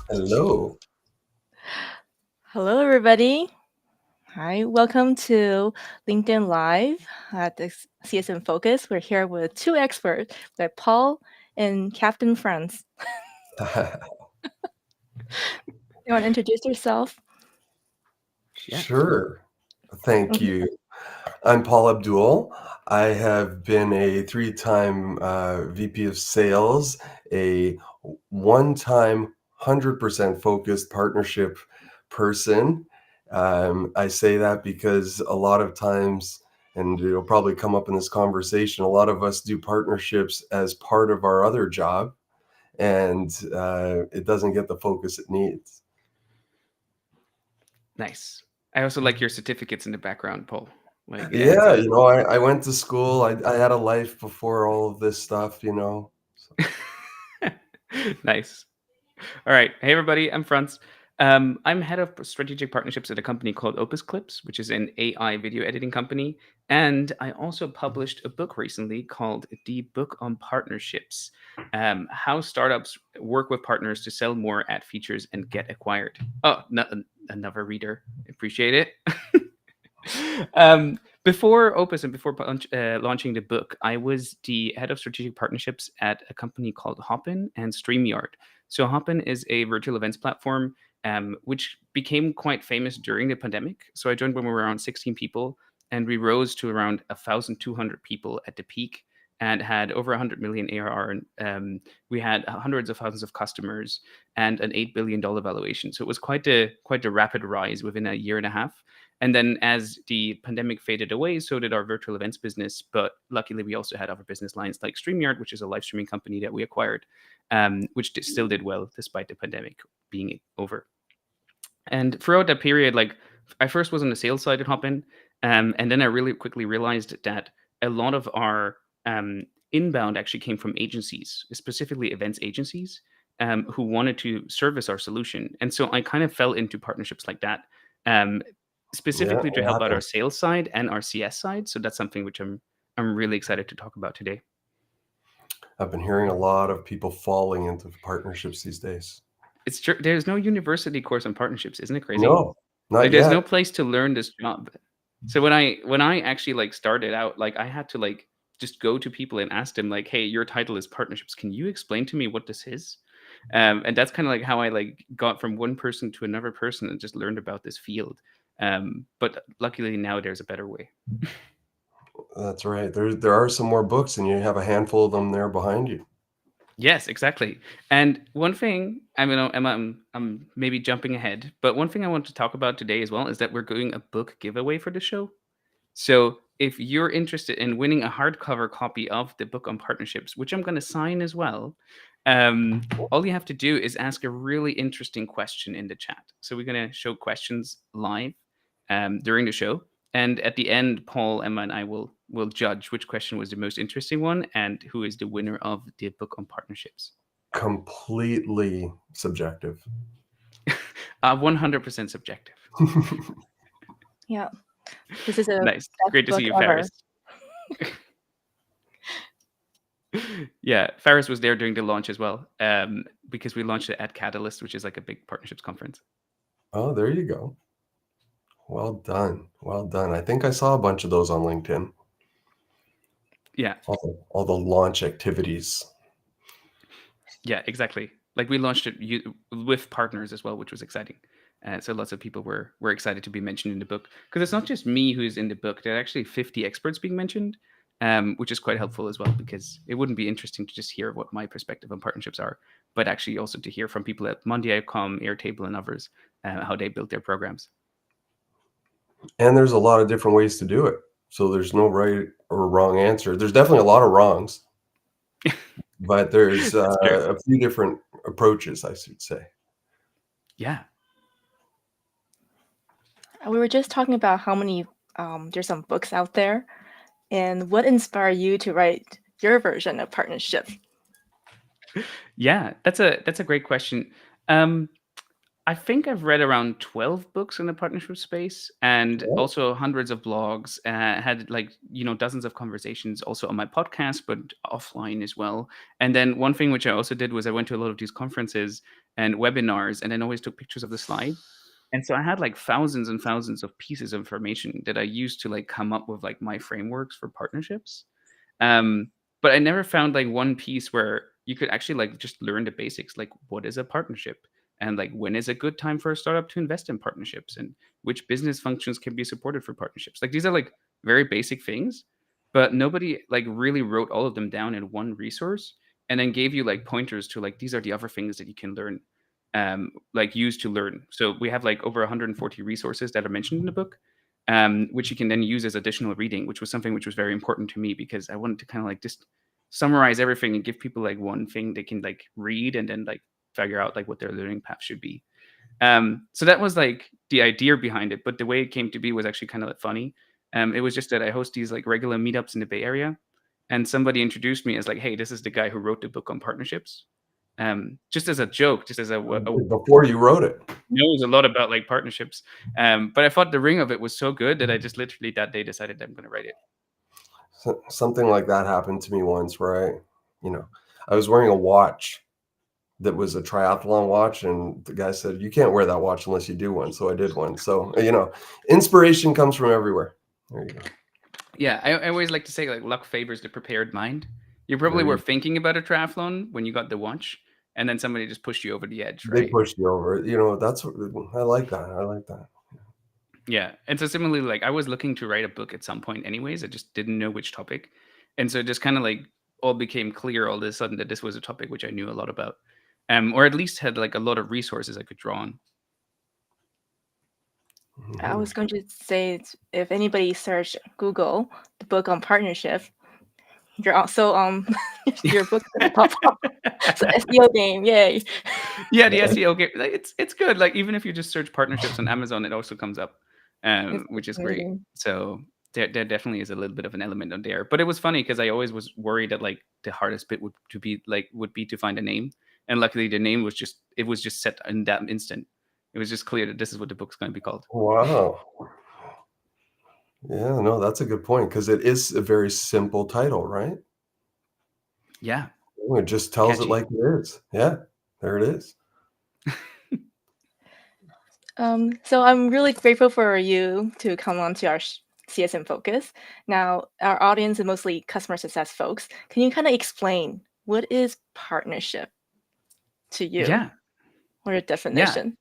Hello. Hello, everybody. Hi, welcome to LinkedIn Live at the CSM Focus. We're here with two experts, with Paul and Captain Franz. You want to introduce yourself? Yeah. Sure. Thank you. I'm Paul Abdool. I have been a three-time VP of Sales, a one-time 100% focused partnership person. I say that because a lot of times, and it'll probably come up in this conversation, a lot of us do partnerships as part of our other job, and it doesn't get the focus it needs. Nice. I also like your certificates in the background, Paul. Like it adds Yeah, up. I went to school. I had a life before all of this stuff. So, Nice. All right. Hey, everybody. I'm Franz. I'm head of strategic partnerships at a company called OpusClips, which is an AI video editing company. And I also published a book recently called The Book on Partnerships, How Startups Work with Partners to Sell More, Add Features, and Get Acquired. Oh, another reader. Appreciate it. Before Opus and before launching the book, I was the head of strategic partnerships at a company called Hopin and StreamYard. So Hopin is a virtual events platform which became quite famous during the pandemic. So I joined when we were around 16 people, and we rose to around 1,200 people at the peak and had over 100 million ARR. We had hundreds of thousands of customers and an $8 billion valuation. So it was quite a rapid rise within a year and a half. And then as the pandemic faded away, so did our virtual events business. But luckily, we also had other business lines like StreamYard, which is a live streaming company that we acquired, which still did well despite the pandemic being over. And throughout that period, like I first was on the sales side at Hopin, and then I really quickly realized that a lot of our inbound actually came from agencies, specifically events agencies, who wanted to service our solution. And so I kind of fell into partnerships like that, um, yeah, specifically to it help out our happened. sales side and our CS side. So that's something which I'm really excited to talk about today. I've been hearing a lot of people falling into partnerships these days. It's true. There's no university course on partnerships, isn't it crazy? No, not Like there's yet. no place to learn this job. So when I actually like started out, like I had to like just go to people and ask them like, "Hey, your title is partnerships. Can you explain to me what this is?" And that's kind of like how I like got from one person to another person and just learned about this field. But luckily now there's a better way. That's right. There are some more books, and you have a handful of them there behind you. Yes, exactly. And one thing, I mean, I'm maybe jumping ahead, but one thing I want to talk about today as well is that we're doing a book giveaway for the show. So if you're interested in winning a hardcover copy of the book on partnerships, which I'm going to sign as well, all you have to do is ask a really interesting question in the chat. So we're going to show questions live during the show, and at the end, Paul, Emma, and I will judge which question was the most interesting one and who is the winner of the book on partnerships. Completely subjective. 100% subjective. Yeah, this is a Nice. best Great to see book you, ever. Ferris. Yeah, Ferris was there during the launch as well, because we launched it at Catalyst, which is like a big partnerships conference. Oh, there you go. Well done. Well done. I think I saw a bunch of those on LinkedIn. Yeah, All the launch activities. yeah, exactly. Like we launched it with partners as well, which was exciting. So lots of people were excited to be mentioned in the book because it's not just me who's in the book. There are actually 50 experts being mentioned, which is quite helpful as well because it wouldn't be interesting to just hear what my perspective on partnerships are, but actually also to hear from people at Monday.com, Airtable, and others how they built their programs. And there's a lot of different ways to do it. So there's no right or wrong answer. There's definitely a lot of wrongs, but there's That's true. a few different approaches, I should say. Yeah. We were just talking about how many there's some books out there, and what inspired you to write your version of partnerships? Yeah, that's a great question. Um, I think I've read around 12 books in the partnership space and Yeah. also hundreds of blogs. Had like, dozens of conversations also on my podcast, but offline as well. And then one thing which I also did was I went to a lot of these conferences and webinars, and then always took pictures of the slide. And so I had like thousands and thousands of pieces of information that I used to like come up with like my frameworks for partnerships. But I never found like one piece where you could actually like just learn the basics, like what is a partnership, and like when is a good time for a startup to invest in partnerships, and which business functions can be supported for partnerships. Like these are like very basic things, but nobody like really wrote all of them down in one resource and then gave you like pointers to like these are the other things that you can learn, like use to learn. So we have like over 140 resources that are mentioned in the book, which you can then use as additional reading, which was something which was very important to me because I wanted to kind of like just summarize everything and give people like one thing they can like read and then like figure out like what their learning path should be. So that was like the idea behind it, but the way it came to be was actually kind of like funny. It was just that I host these like regular meetups in the Bay Area, and somebody introduced me as like, "Hey, this is the guy who wrote the book on partnerships." Just as a joke, just as a Before you wrote it. knows a lot about like partnerships. But I thought the ring of it was so good that I just literally that day decided I'm going to write it. Something like that happened to me once where I was wearing a watch that was a triathlon watch, and the guy said, "You can't wear that watch unless you do one." So I did one. So, inspiration comes from everywhere. There you go. Yeah, I always like to say like luck favors the prepared mind. You probably were thinking about a triathlon when you got the watch, and then somebody just pushed you over the edge, right? They pushed you over. I like that. I like that. Yeah. And so similarly, like I was looking to write a book at some point anyways. I just didn't know which topic. And so it just kind of like all became clear all of a sudden that this was a topic which I knew a lot about. Or at least had like a lot of resources I could draw on. I was going to say, if anybody search Google the book on partnership, you're also your book gonna pop up. So SEO game, yay! Yeah, the SEO game, it's good. Like even if you just search partnerships on Amazon, it also comes up, which is great. So there definitely is a little bit of an element on there. But it was funny because I always was worried that like the hardest bit would be to find a name, and luckily the name was just set in that instant. It was just clear that this is what the book's going to be called. Wow. Yeah, no, that's a good point because it is a very simple title, right? Yeah. It just tells Catchy. it like it is. Yeah, there it is. So I'm really grateful for you to come on to our CSM Focus. Now, our audience is mostly customer success folks. Can you kind of explain what is partnership to you? Yeah. Or a definition?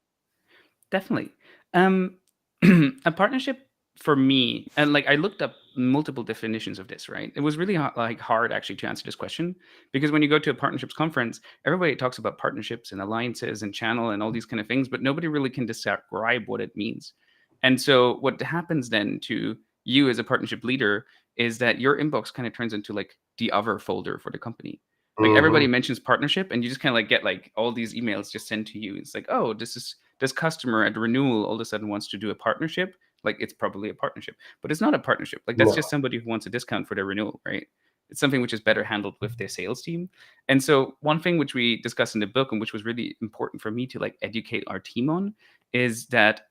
Yeah, definitely. A partnership for me, and like I looked up multiple definitions of this, right? It was really hard actually to answer this question because when you go to a partnerships conference, everybody talks about partnerships and alliances and channel and all these kind of things, but nobody really can describe what it means. And so what happens then to you as a partnership leader is that your inbox kind of turns into like the other folder for the company. Like everybody mentions partnership and you just kind of like get like all these emails just sent to you. It's like, oh, this customer at renewal all of a sudden wants to do a partnership. Like it's probably a partnership, but it's not a partnership. Like that's just somebody who wants a discount for their renewal, right? It's something which is better handled with their sales team. And so one thing which we discuss in the book and which was really important for me to like educate our team on is that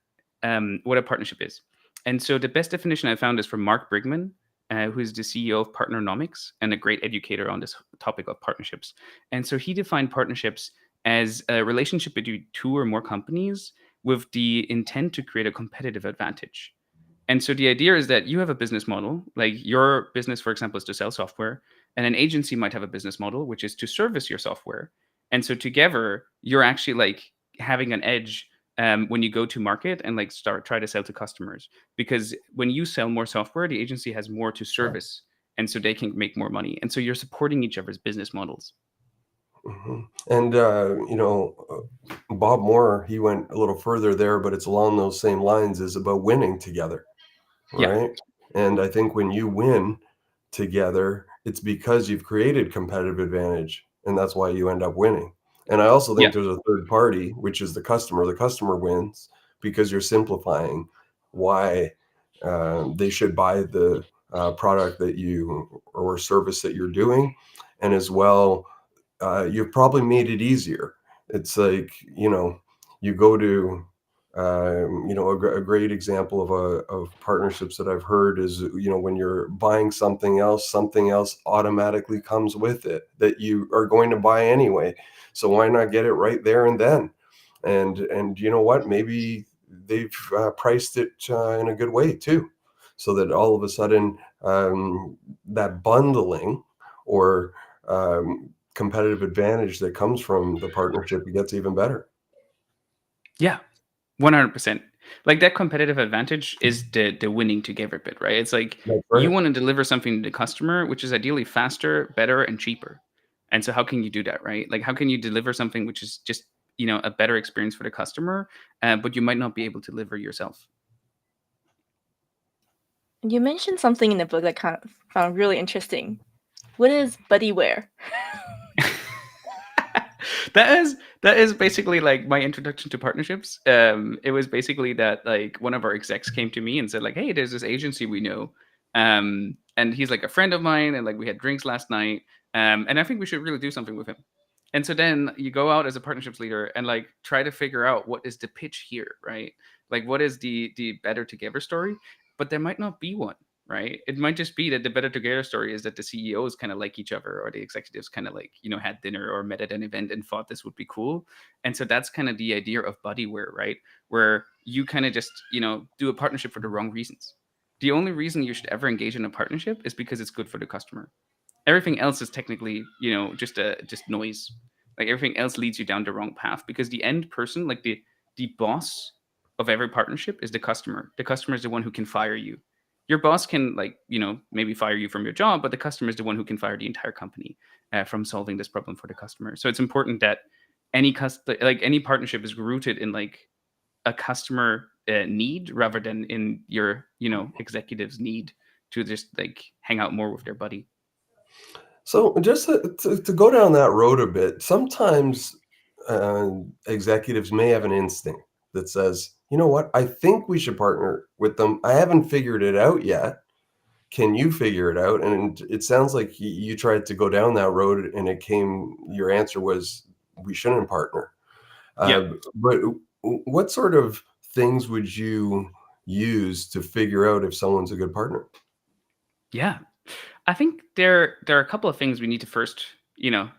what a partnership is. And so the best definition I found is from Mark Brigman, who is the CEO of Partnernomics and a great educator on this topic of partnerships. And so he defined partnerships as a relationship between two or more companies with the intent to create a competitive advantage. And so the idea is that you have a business model, like your business, for example, is to sell software, and an agency might have a business model, which is to service your software. And so together, you're actually like having an edge when you go to market and like try to sell to customers. Because when you sell more software, the agency has more to service, and so they can make more money. And so you're supporting each other's business models. And Bob Moore, he went a little further there, but it's along those same lines, is about winning together, right? Yeah. And I think when you win together, it's because you've created competitive advantage, and that's why you end up winning. And I also think there's a third party, which is the customer. The customer wins because you're simplifying why they should buy the product that you or service that you're doing, and as well, you've probably made it easier. It's like, you go to, a great example of partnerships that I've heard is, when you're buying something else automatically comes with it that you are going to buy anyway. So why not get it right there and then, and you know what? Maybe they've priced it in a good way too, so that all of a sudden that bundling or competitive advantage that comes from the partnership gets even better. Yeah, 100%. Like that competitive advantage is the winning together bit, right? It's like That's you right. want to deliver something to the customer, which is ideally faster, better, and cheaper. And so how can you do that, right? Like how can you deliver something which is just, a better experience for the customer, but you might not be able to deliver yourself. You mentioned something in the book that kind of found really interesting. What is buddyware? that is basically like my introduction to partnerships. It was basically that like one of our execs came to me and said like, hey, there's this agency we know, and he's like a friend of mine, and like we had drinks last night, and I think we should really do something with him. And so then you go out as a partnerships leader and like try to figure out what is the pitch here, right? Like what is the better together story? But there might not be one, right? It might just be that the better together story is that the CEOs kind of like each other, or the executives kind of like, had dinner or met at an event and thought this would be cool. And so that's kind of the idea of buddyware, right? Where you kind of just, do a partnership for the wrong reasons. The only reason you should ever engage in a partnership is because it's good for the customer. Everything else is technically, just noise. Like everything else leads you down the wrong path, because the end person, like the boss of every partnership is the customer. The customer is the one who can fire you. Your boss can like, maybe fire you from your job, but the customer is the one who can fire the entire company from solving this problem for the customer. So it's important that any partnership is rooted in like a customer need rather than in your, executive's need to just like hang out more with their buddy. So just to go down that road a bit, sometimes executives may have an instinct that says, you know what, I think we should partner with them. I haven't figured it out yet. Can you figure it out? And it sounds like you tried to go down that road, and your answer was, we shouldn't partner. Yeah. But what sort of things would you use to figure out if someone's a good partner? Yeah. I think there are a couple of things we need to first,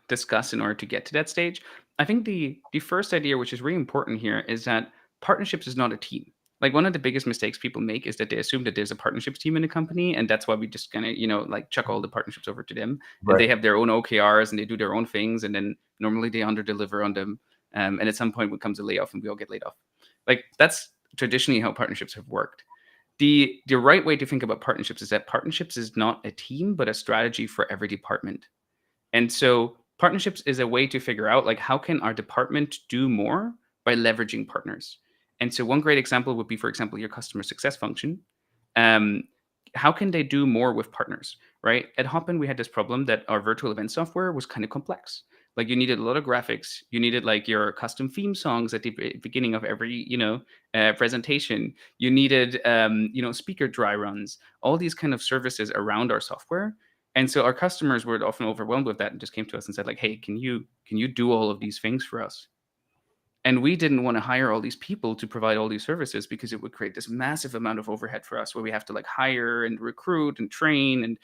discuss in order to get to that stage. I think the first idea, which is really important here, is that partnerships is not a team. Like one of the biggest mistakes people make is that they assume that there's a partnerships team in a company, and that's why we just kind of, like chuck all the partnerships over to them, and they Right. have their own OKRs and they do their own things, and then normally they under deliver on them, and at some point it comes a layoff and we all get laid off. Like that's traditionally how partnerships have worked. The right way to think about partnerships is that partnerships is not a team, but a strategy for every department. And so partnerships is a way to figure out like how can our department do more by leveraging partners. And so one great example would be, for example, your customer success function. Um, how can they do more with partners, right? At Hopin, we had this problem that our virtual event software was kind of complex. Like you needed a lot of graphics, you needed like your custom theme songs at the beginning of every, presentation. You needed, speaker dry runs, all these kind of services around our software. And so our customers were often overwhelmed with that and just came to us and said like, hey, can you do all of these things for us? And we didn't want to hire all these people to provide all these services because it would create this massive amount of overhead for us, where we have to like hire and recruit and train and,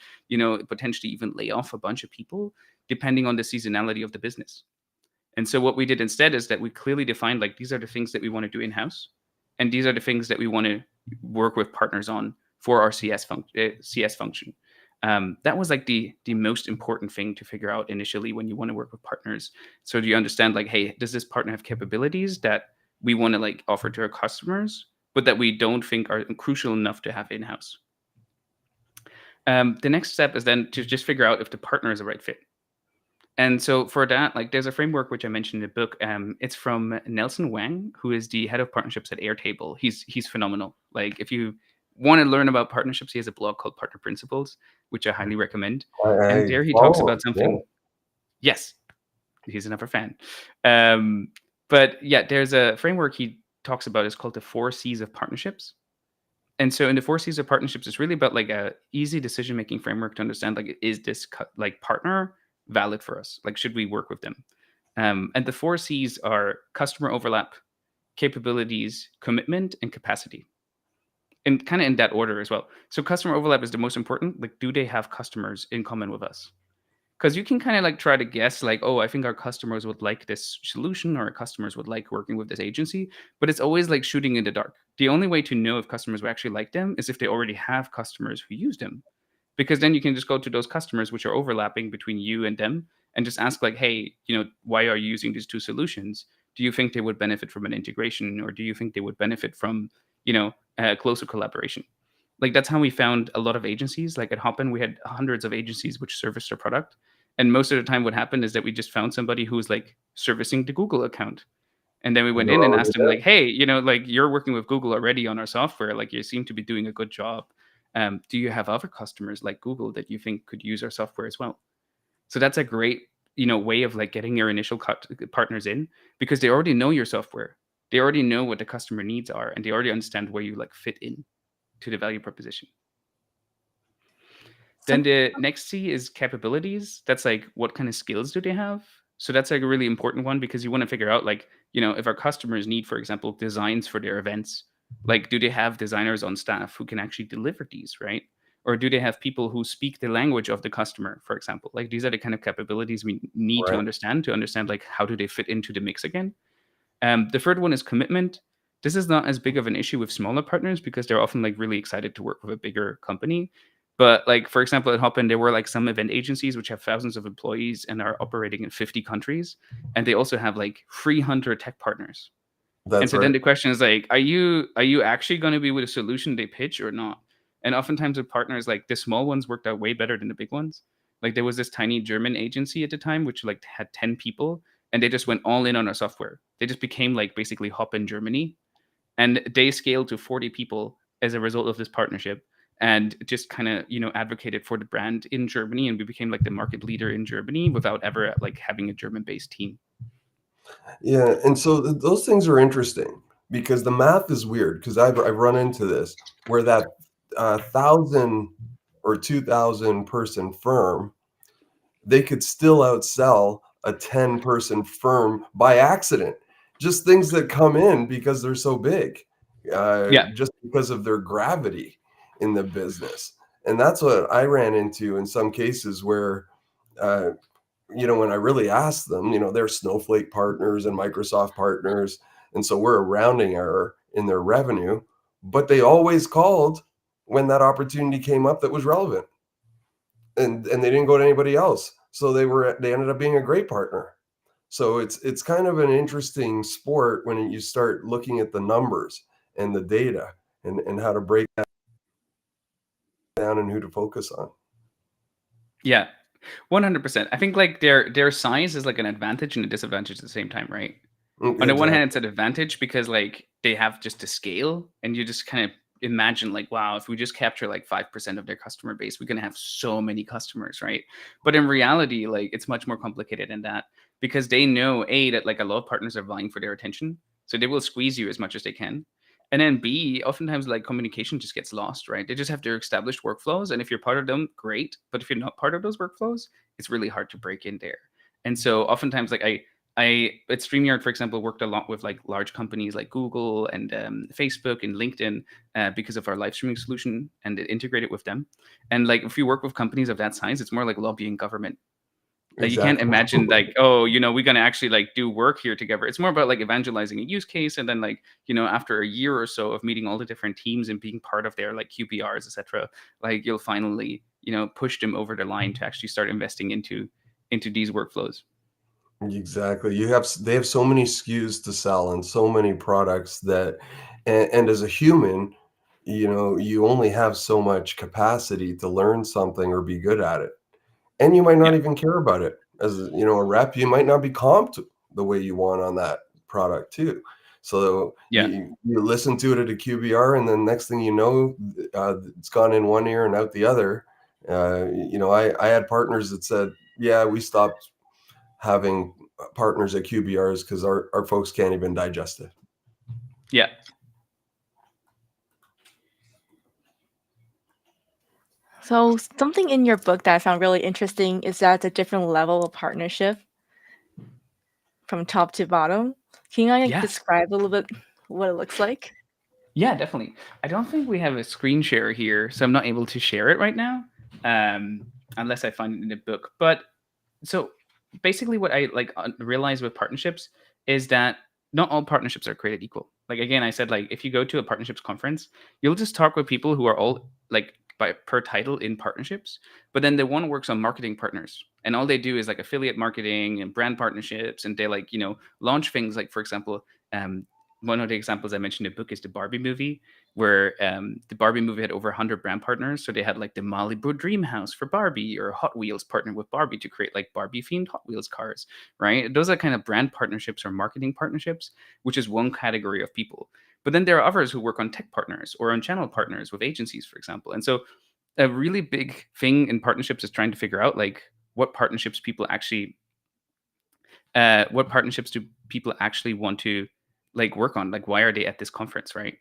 potentially even lay off a bunch of people depending on the seasonality of the business. And so what we did instead is that we clearly defined like these are the things that we want to do in-house, and these are the things that we want to work with partners on for our CS function. That was like the most important thing to figure out initially when you want to work with partners. So do you understand like, hey, does this partner have capabilities that we want to like offer to our customers, but that we don't think are crucial enough to have in-house? The next step is then to just figure out if the partner is the right fit. And so for that, like there's a framework which I mentioned in the book. It's from Nelson Wang, who is the head of partnerships at Airtable. He's phenomenal. Like if you want to learn about partnerships, he has a blog called Partner Principles, which I highly recommend. And I there he talks follow. about Yeah. something. Yes, he's another fan. But yeah, there's a framework he talks about. It's called the 4 C's of partnerships. And so in the 4 C's of partnerships, it's really about like a easy decision-making framework to understand, like, is this like partner valid for us? Like, should we work with them? And the 4 C's are customer overlap, capabilities, commitment, and capacity. And kind of in that order as well. So customer overlap is the most important. Like, do they have customers in common with us? because you can kind of like try to guess like, oh, I think our customers would like this solution, or our customers would like working with this agency, but it's always like shooting in the dark. The only way to know if customers will actually like them is if they already have customers who use them, because then you can just go to those customers which are overlapping between you and them and just ask like, hey, why are you using these two solutions? Do you think they would benefit from an integration, or do you think they would benefit from closer collaboration? Like that's how we found a lot of agencies. Like at Hopin, we had hundreds of agencies which serviced our product, and most of the time what happened is that we just found somebody who was like servicing the Google account, and then we went You're in and already asked them like, hey, like you're working with Google already on our software, like you seem to be doing a good job. Do you have other customers like Google that you think could use our software as well? So that's a great way of like getting your initial partners in, because they already know your software, they already know what the customer needs are, and they already understand where you like fit in to the value proposition. Then Some, the next C is capabilities. That's like, what kind of skills do they have? So that's like a really important one, because you want to figure out like, if our customers need, for example, designs for their events, like do they have designers on staff who can actually deliver these, right? Or do they have people who speak the language of the customer, for example? Like these are the kind of capabilities we need to right. understand like how do they fit into the mix again. The third one is commitment. This is not as big of an issue with smaller partners, because they're often like really excited to work with a bigger company. But like, for example, at Hopin, there were like some event agencies which have thousands of employees and are operating in 50 countries. And they also have like 300 tech partners. And That's so then right. the question is like, are you actually going to be with a solution they pitch or not? And oftentimes with partners, like the small ones worked out way better than the big ones. Like there was this tiny German agency at the time which like had 10 people, and they just went all in on our software. They just became like basically Hopin Germany, and they scaled to 40 people as a result of this partnership, and just kind of advocated for the brand in Germany, and we became like the market leader in Germany without ever like having a German based team. Yeah, and so those things are interesting because the math is weird, because I've run into this where that 1,000 or 2,000 person firm, they could still outsell a 10-person firm by accident. Just things that come in because they're so big, Yeah. just because of their gravity in the business. And that's what I ran into in some cases where, uh, when I really asked them, they're Snowflake partners and Microsoft partners. And so we're a rounding error in their revenue, but they always called when that opportunity came up that was relevant. And they didn't go to anybody else. So they ended up being a great partner. So it's kind of an interesting sport when you start looking at the numbers and the data and how to break that down and who to focus on. Yeah. 100%. I think like their size is like an advantage and a disadvantage at the same time, right? On the one hand, it's an advantage because like they have just to scale, and you just kind of imagine like, wow, if we just capture like 5% of their customer base, we're gonna have so many customers, right? But in reality, like it's much more complicated than that, because they know that like a lot of partners are vying for their attention, so they will squeeze you as much as they can. And then B, oftentimes like communication just gets lost, right? They just have their established workflows, and if you're part of them, great. But if you're not part of those workflows, it's really hard to break in there. And so oftentimes, like I at StreamYard, for example, worked a lot with like large companies like Google and Facebook and LinkedIn because of our live streaming solution, and it integrated with them. And like if you work with companies of that size, it's more like lobbying government. Like you can't Exactly. imagine like, oh, we're gonna actually like do work here together. It's more about like evangelizing a use case, and then like after a year or so of meeting all the different teams and being part of their like QBRs, etc., like you'll finally push them over the line to actually start investing into these workflows. Exactly. They have so many SKUs to sell and so many products that, and as a human, you only have so much capacity to learn something or be good at it. And you might not Yeah. even care about it. As a rep, you might not be comped the way you want on that product too. So Yeah. you listen to it at a QBR, and then next thing you know, it's gone in one ear and out the other. I had partners that said, yeah, we stopped having partners at QBRs because our folks can't even digest it. Yeah. So something in your book that I found really interesting is that the different level of partnership from top to bottom. Can you Yeah. describe a little bit what it looks like? Yeah, definitely. I don't think we have a screen share here, so I'm not able to share it right now, unless I find it in the book. But so basically what I realized with partnerships is that not all partnerships are created equal. Like again, I said, like if you go to a partnerships conference, you'll just talk with people who are all like by per title in partnerships, but then the one works on marketing partners, and all they do is like affiliate marketing and brand partnerships, and they launch things like, for example, um, one of the examples I mentioned in the book is the Barbie movie, where the Barbie movie had over 100 brand partners. So they had like the Malibu Dream House for Barbie, or Hot Wheels partnered with Barbie to create like Barbie themed Hot Wheels cars, right? Those are kind of brand partnerships or marketing partnerships, which is one category of people. But then there are others who work on tech partners or on channel partners with agencies, for example. And so a really big thing in partnerships is trying to figure out like what partnerships do people actually want to like work on? Like, why are they at this conference, right?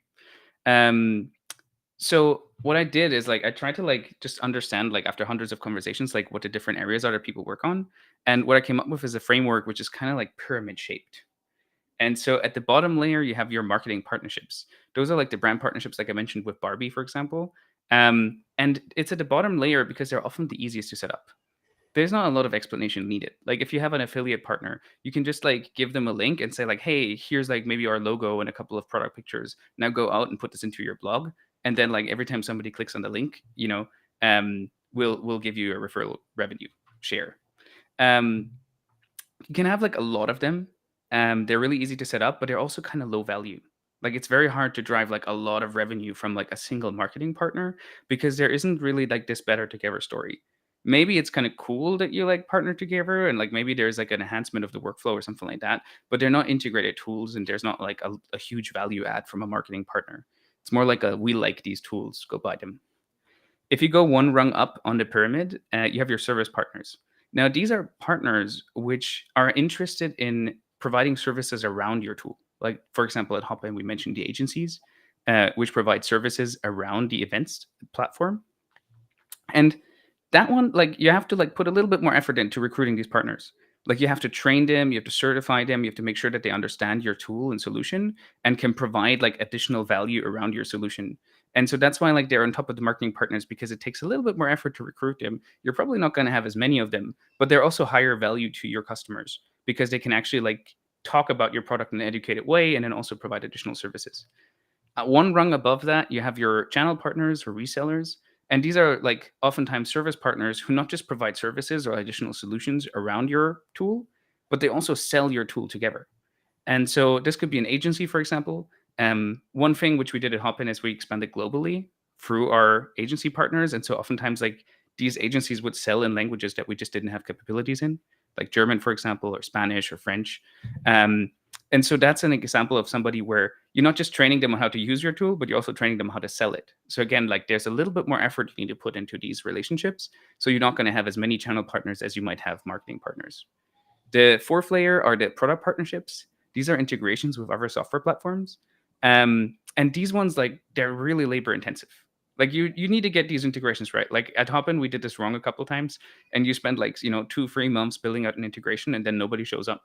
Um, so what I did is like I tried to like just understand, like after hundreds of conversations, like what the different areas are that people work on. And what I came up with is a framework which is kind of like pyramid shaped. And so at the bottom layer, you have your marketing partnerships. Those are like the brand partnerships, like I mentioned with Barbie, for example. And it's at the bottom layer because they're often the easiest to set up. There's not a lot of explanation needed. Like if you have an affiliate partner, you can just like give them a link and say like, hey, here's like maybe our logo and a couple of product pictures. Now go out and put this into your blog. And then like every time somebody clicks on the link, we'll give you a referral revenue share. Um, you can have like a lot of them. They're really easy to set up, but they're also kind of low value. Like it's very hard to drive like a lot of revenue from like a single marketing partner because there isn't really like this better together story. Maybe it's kind of cool that you like partner together and like maybe there's like an enhancement of the workflow or something like that, but they're not integrated tools and there's not like a huge value add from a marketing partner. It's more like a we like these tools, go buy them. If you go one rung up on the pyramid, you have your service partners. Now, these are partners which are interested in providing services around your tool. Like, for example, at Hopin, we mentioned the agencies, which provide services around the events platform. And that one, like, you have to like put a little bit more effort into recruiting these partners. Like, you have to train them, you have to certify them, you have to make sure that they understand your tool and solution and can provide like additional value around your solution. And so that's why like they're on top of the marketing partners because it takes a little bit more effort to recruit them. You're probably not going to have as many of them, but they're also higher value to your customers because they can actually like talk about your product in an educated way and then also provide additional services. One rung above that, you have your channel partners or resellers. And these are like oftentimes service partners who not just provide services or additional solutions around your tool, but they also sell your tool together. And so this could be an agency, for example. One thing which we did at Hopin is we expanded globally through our agency partners. And so oftentimes like these agencies would sell in languages that we just didn't have capabilities in, like German, for example, or Spanish or French. And so that's an example of somebody where you're not just training them on how to use your tool, but you're also training them how to sell it. So again, like there's a little bit more effort you need to put into these relationships. So you're not going to have as many channel partners as you might have marketing partners. The fourth layer are the product partnerships. These are integrations with other software platforms. And these ones, like, they're really labor intensive. Like you need to get these integrations right. Like at Hopin, we did this wrong a couple of times, and you spend like 2-3 months building out an integration, and then nobody shows up.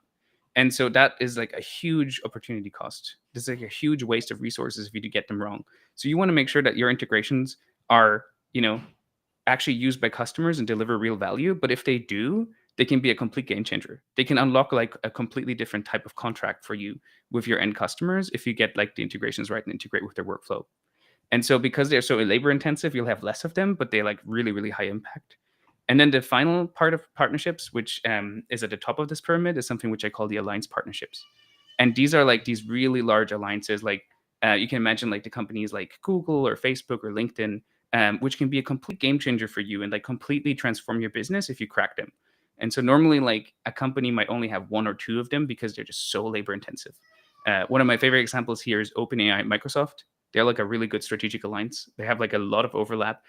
And so that is like a huge opportunity cost. This is like a huge waste of resources if you do get them wrong. So you want to make sure that your integrations are, actually used by customers and deliver real value. But if they do, they can be a complete game changer. They can unlock like a completely different type of contract for you with your end customers if you get like the integrations right and integrate with their workflow. And so because they're so labor intensive, you'll have less of them, but they like really, really high impact. And then the final part of partnerships, which is at the top of this pyramid, is something which I call the alliance partnerships. And these are like these really large alliances. Like you can imagine like the companies like Google or Facebook or LinkedIn, which can be a complete game changer for you and like completely transform your business if you crack them. And so normally like a company might only have 1 or 2 of them because they're just so labor intensive. One of my favorite examples here is OpenAI and Microsoft. They're like a really good strategic alliance. They have like a lot of overlap.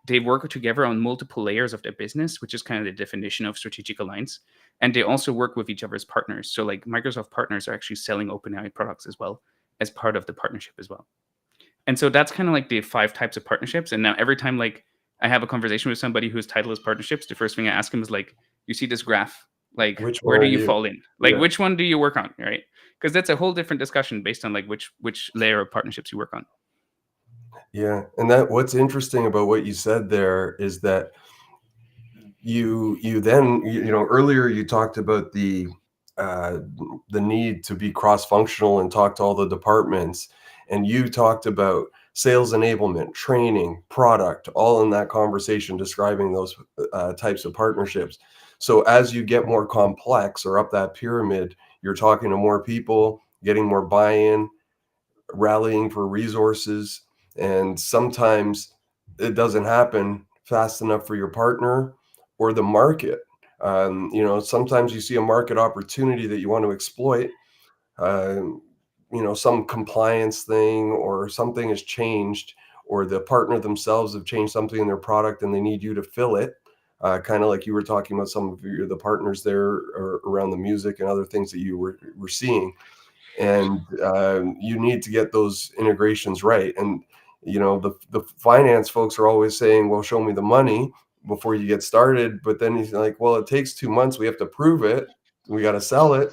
They work together on multiple layers of their business, which is kind of the definition of strategic alliance. And they also work with each other's partners. So like Microsoft partners are actually selling OpenAI products as well as part of the partnership as well. And so that's kind of like the 5 types of partnerships. And now every time like I have a conversation with somebody whose title is partnerships, the first thing I ask them is like, you see this graph? Like, where do you fall in? Like, which one do you work on, right? Because that's a whole different discussion based on like which layer of partnerships you work on. Yeah, and that what's interesting about what you said there is that you then, earlier you talked about the need to be cross-functional and talk to all the departments, and you talked about sales enablement, training, product, all in that conversation describing those types of partnerships. So as you get more complex or up that pyramid, you're talking to more people, getting more buy-in, rallying for resources, and sometimes it doesn't happen fast enough for your partner or the market. Sometimes you see a market opportunity that you want to exploit. um, some compliance thing or something has changed, or the partner themselves have changed something in their product and they need you to fill it. Kind of like you were talking about some of the partners there around the music and other things that you were seeing. And you need to get those integrations right. And the finance folks are always saying, well, show me the money before you get started. But then he's like, well, it takes 2 months, we have to prove it, we got to sell it.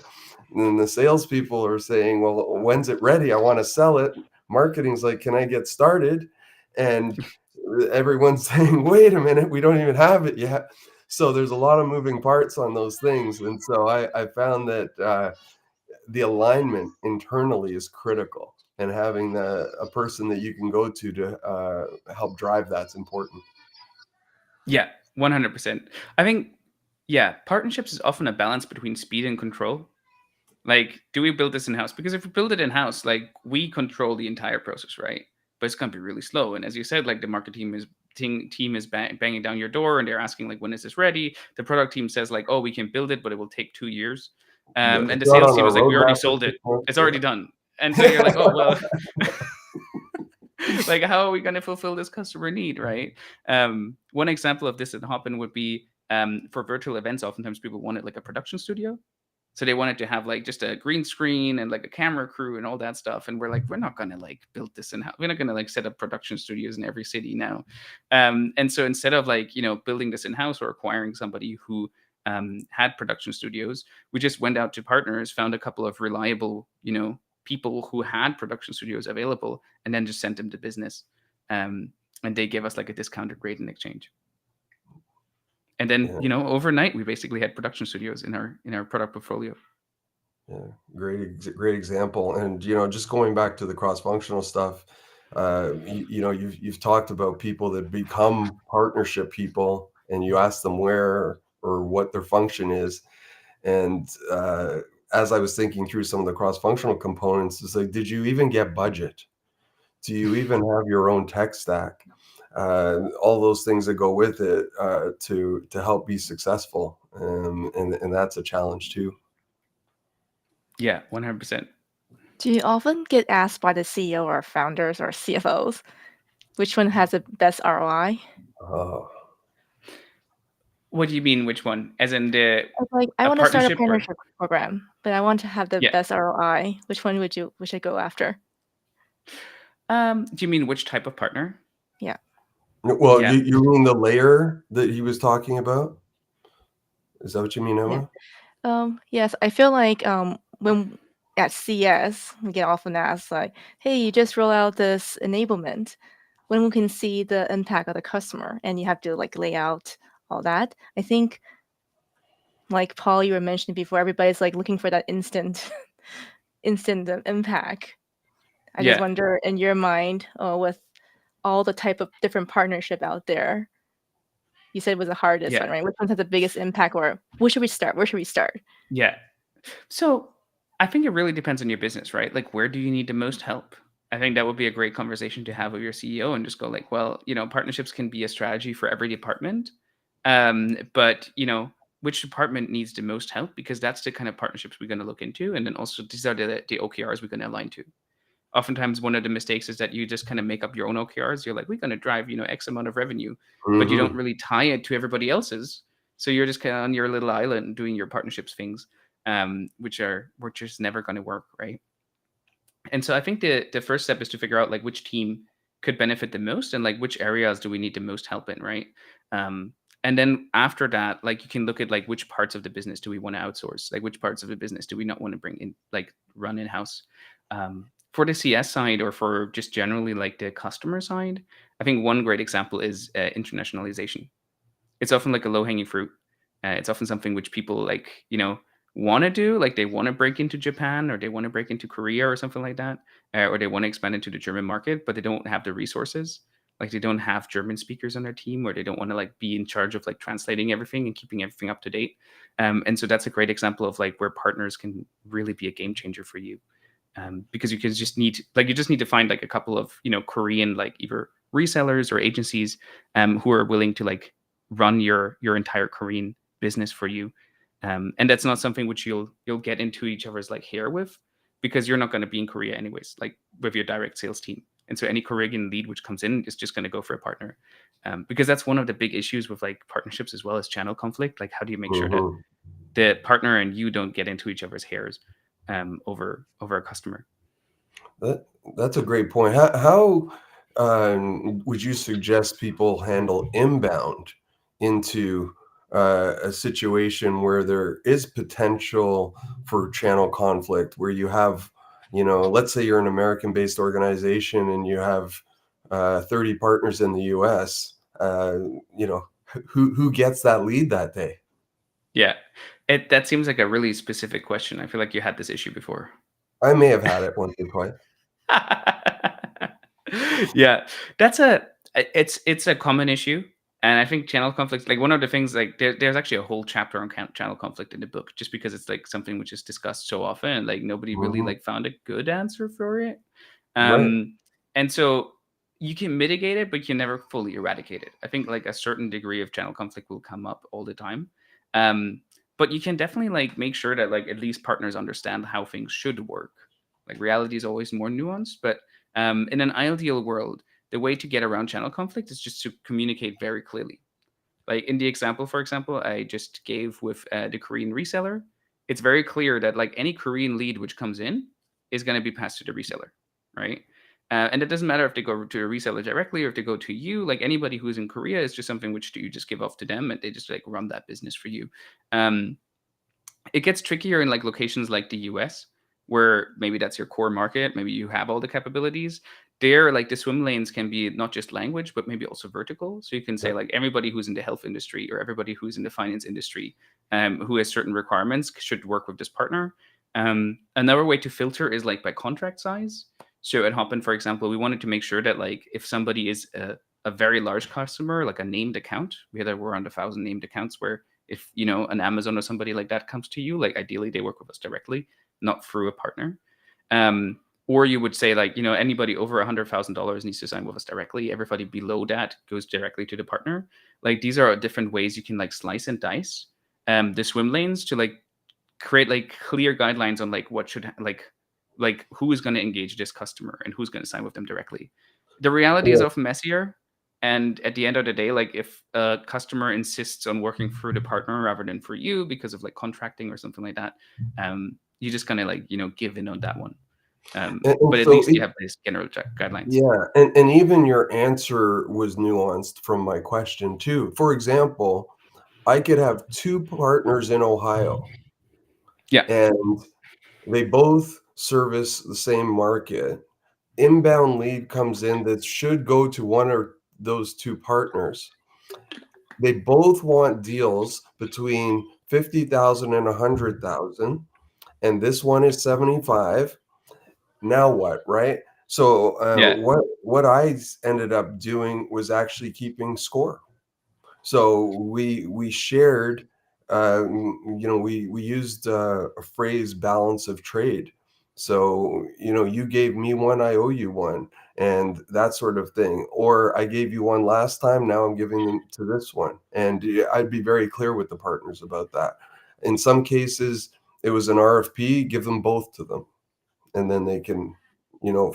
And then the salespeople are saying, well, when's it ready? I want to sell it. Marketing's like, can I get started? And everyone's saying, wait a minute, we don't even have it yet. So there's a lot of moving parts on those things. And so I found that the alignment internally is critical, and having a person that you can go to help drive that's important. Yeah, 100%. I think, yeah, partnerships is often a balance between speed and control. Like, do we build this in-house? Because if we build it in-house, like, we control the entire process, right? But it's going to be really slow. And as you said, like, the market team is banging down your door and they're asking, like, when is this ready? The product team says, like, oh, we can build it, but it will take 2 years. And It's the not sales on team our is like, we already roadmap for sold it. 6 months. It's already done. And so you're like, oh, well, like, how are we going to fulfill this customer need, right? One example of this at Hopin would be for virtual events. Oftentimes people wanted like a production studio. So they wanted to have like just a green screen and like a camera crew and all that stuff. And we're like, we're not going to like build this in-house. We're not going to like set up production studios in every city now. And so instead of like, building this in-house or acquiring somebody who had production studios, we just went out to partners, found a couple of reliable, people who had production studios available, and then just sent them to business. And they gave us like a discounted rate in exchange. And then, Yeah. overnight, we basically had production studios in our product portfolio. Yeah, great example. And just going back to the cross-functional stuff, you've talked about people that become partnership people, and you ask them where or what their function is. And as I was thinking through some of the cross-functional components, it's like, did you even get budget? Do you even have your own tech stack? All those things that go with it to help be successful, and that's a challenge too. Yeah, 100%. Do you often get asked by the CEO or founders or CFOs which one has the best ROI? Oh, What do you mean, which one? As in the It's like, I a want to start a partnership or partnership program, but I want to have the yeah? best ROI. Which one would I go after? Do you mean which type of partner? Yeah. well, Yeah. you mean the layer that he was talking about? Is that what you mean, Emma? Yes, I feel like when at CS we get often asked like, "Hey, you just roll out this enablement. When we can see the impact of the customer?" And you have to like lay out all that. I think, like Paul, you were mentioning before, everybody's like looking for that instant impact. I just Yeah. wonder, in your mind, with all the type of different partnership out there, you said it was the hardest Yeah. one, right? Which one has the biggest impact, or where should we start? Where should we start? Yeah. So I think it really depends on your business, right? Like, where do you need the most help? I think that would be a great conversation to have with your CEO and just go like, well, partnerships can be a strategy for every department. But which department needs the most help? Because that's the kind of partnerships we're going to look into. And then also these are the OKRs we're going to align to. Oftentimes one of the mistakes is that you just kind of make up your own OKRs. You're like, we're going to drive, X amount of revenue, but you don't really tie it to everybody else's. So you're just kind of on your little island doing your partnerships things, which is never going to work, right? And so I think the first step is to figure out like which team could benefit the most and like which areas do we need the most help in, right? And then after that, like you can look at like which parts of the business do we want to outsource, like which parts of the business do we not want to bring in, like run in house. For the CS side or for just generally like the customer side, I think one great example is internationalization. it's often like a low-hanging fruit. It's often something which people like, want to do, like they want to break into Japan, or they want to break into Korea or something like that, or they want to expand into the German market, but they don't have the resources. Like they don't have German speakers on their team, or they don't want to like be in charge of like translating everything and keeping everything up to date. And so that's a great example of like where partners can really be a game changer for you. Because you just need to find like a couple of Korean like either resellers or agencies who are willing to like run your entire Korean business for you. And that's not something which you'll get into each other's like hair with, because you're not going to be in Korea anyways, like with your direct sales team. And so any Korean lead which comes in is just going to go for a partner, because that's one of the big issues with like partnerships as well as channel conflict. Like, how do you make sure that Mhm. the partner and you don't get into each other's hairs over a customer? That's a great point. How would you suggest people handle inbound into a situation where there is potential for channel conflict, where you have, let's say you're an American-based organization and you have 30 partners in the US, who gets that lead that day? Yeah, that seems like a really specific question. I feel like you had this issue before. I may have had it once or twice. Yeah, it's a common issue, and I think channel conflicts, like one of the things, like there's actually a whole chapter on channel conflict in the book, just because it's like something which is discussed so often, and like nobody really Mhm. like found a good answer for it. Right. And so you can mitigate it, but you can never fully eradicate it. I think like a certain degree of channel conflict will come up all the time. Um, but you can definitely like make sure that like at least partners understand how things should work. Like reality is always more nuanced, but in an ideal world, the way to get around channel conflict is just to communicate very clearly. Like in the example, for example, I just gave with the Korean reseller, it's very clear that like any Korean lead which comes in is going to be passed to the reseller, right? And it doesn't matter if they go to a reseller directly or if they go to you. Like anybody who's in Korea is just something which you just give off to them, and they just like run that business for you. Um, it gets trickier in like locations like the US, where maybe that's your core market, maybe you have all the capabilities. There, like the swim lanes can be not just language, but maybe also vertical. So you can say Yep. like everybody who's in the health industry or everybody who's in the finance industry, who has certain requirements should work with this partner. Another way to filter is like by contract size. So at Hopin, for example, we wanted to make sure that like if somebody is a very large customer, like a named account, we're around 1,000 named accounts, where if an Amazon or somebody like that comes to you, like ideally they work with us directly, not through a partner. Or you would say like, anybody over $100,000 needs to sign with us directly. Everybody below that goes directly to the partner. Like these are different ways you can like slice and dice the swim lanes to like create like clear guidelines on like what should like who is going to engage this customer and who's going to sign with them directly. The reality is Yeah. often messier, and at the end of the day, like if a customer insists on working through the partner rather than for you because of like contracting or something like that, you just kind of like give in on that one. And But at so least you have these general guidelines. yeah, and even your answer was nuanced from my question too. For example, I could have 2 partners in Ohio, Yeah, and they both service the same market. Inbound lead comes in that should go to one or those 2 partners. They both want deals between 50,000 and 100,000, and this one is 75. Now what, right? So, yeah, what ended up doing was actually keeping score. So we shared, we used a phrase balance of trade. So, you gave me one, I owe you one, and that sort of thing. Or I gave you one last time, now I'm giving them to this one. And I'd be very clear with the partners about that. In some cases, it was an RFP, give them both to them, and then they can,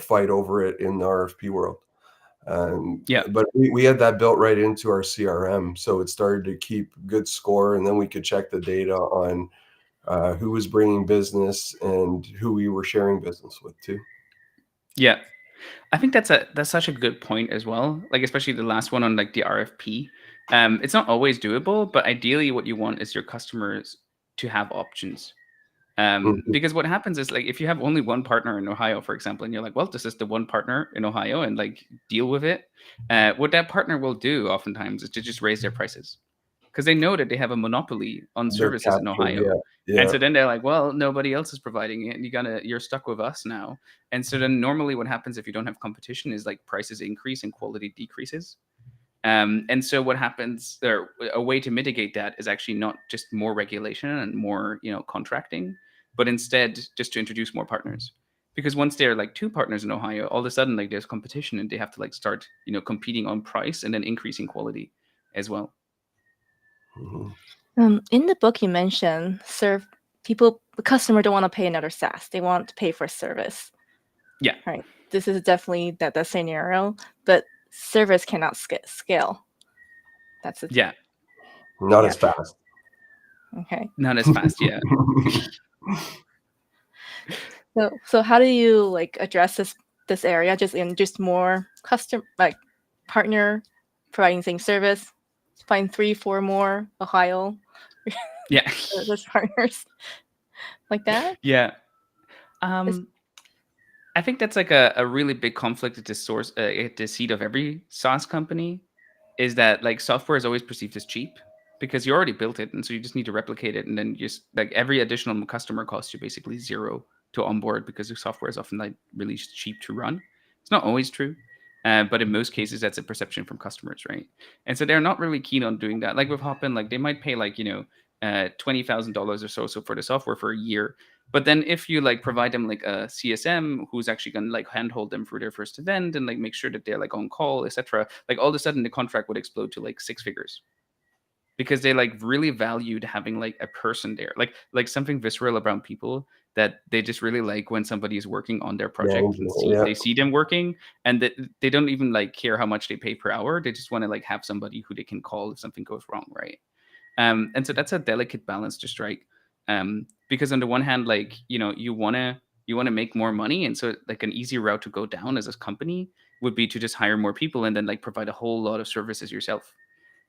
fight over it in the RFP world. yeah. But we had that built right into our CRM, so it started to keep good score, and then we could check the data on who was bringing business and who we were sharing business with too. Yeah, I think that's such a good point as well. Like especially the last one on like the RFP. It's not always doable, but ideally, what you want is your customers to have options. Mhm. Because what happens is like if you have only one partner in Ohio, for example, and you're like, well, this is the one partner in Ohio, and like deal with it. What that partner will do oftentimes is to just raise their prices. because they know that they have a monopoly on They're services in captured. Ohio. Yeah. And so then they're like, well, nobody else is providing it, and you're stuck with us now. And so then normally what happens if you don't have competition is like prices increase and quality decreases. And so what happens there, a way to mitigate that is actually not just more regulation and more, contracting, but instead just to introduce more partners. Because once there are like two partners in Ohio, all of a sudden like there's competition and they have to like start, competing on price and then increasing quality as well. In the book, you mentioned the customer don't want to pay another SaaS. They want to pay for service. Yeah. Right. This is definitely that scenario, but service cannot scale. That's it. Yeah. Not as fast. Okay. Not as fast. Yeah. So how do you like address this area? Just more partner providing same service, find 3-4 more Ohio Yeah. service partners like that. Yeah. I think that's like a really big conflict at the seat of every SaaS company, is that like software is always perceived as cheap because you already built it, and so you just need to replicate it, and then just like every additional customer costs you basically zero to onboard because the software is often like really cheap to run. It's not always true, but in most cases that's a perception from customers, right? And so they're not really keen on doing that. Like with Hopin, like they might pay like $20,000 or so for the software for a year. But then if you like provide them like a CSM who's actually gonna like handhold them through their first event and like make sure that they're like on call, etc., like all of a sudden the contract would explode to like 6 figures. Because they like really valued having like a person there, like something visceral about people, that they just really like when somebody is working on their project and they see them working, and that they don't even like care how much they pay per hour. They just want to like have somebody who they can call if something goes wrong, right? And so that's a delicate balance to strike, because on the one hand, like you want to make more money, and so like an easy route to go down as a company would be to just hire more people and then like provide a whole lot of services yourself.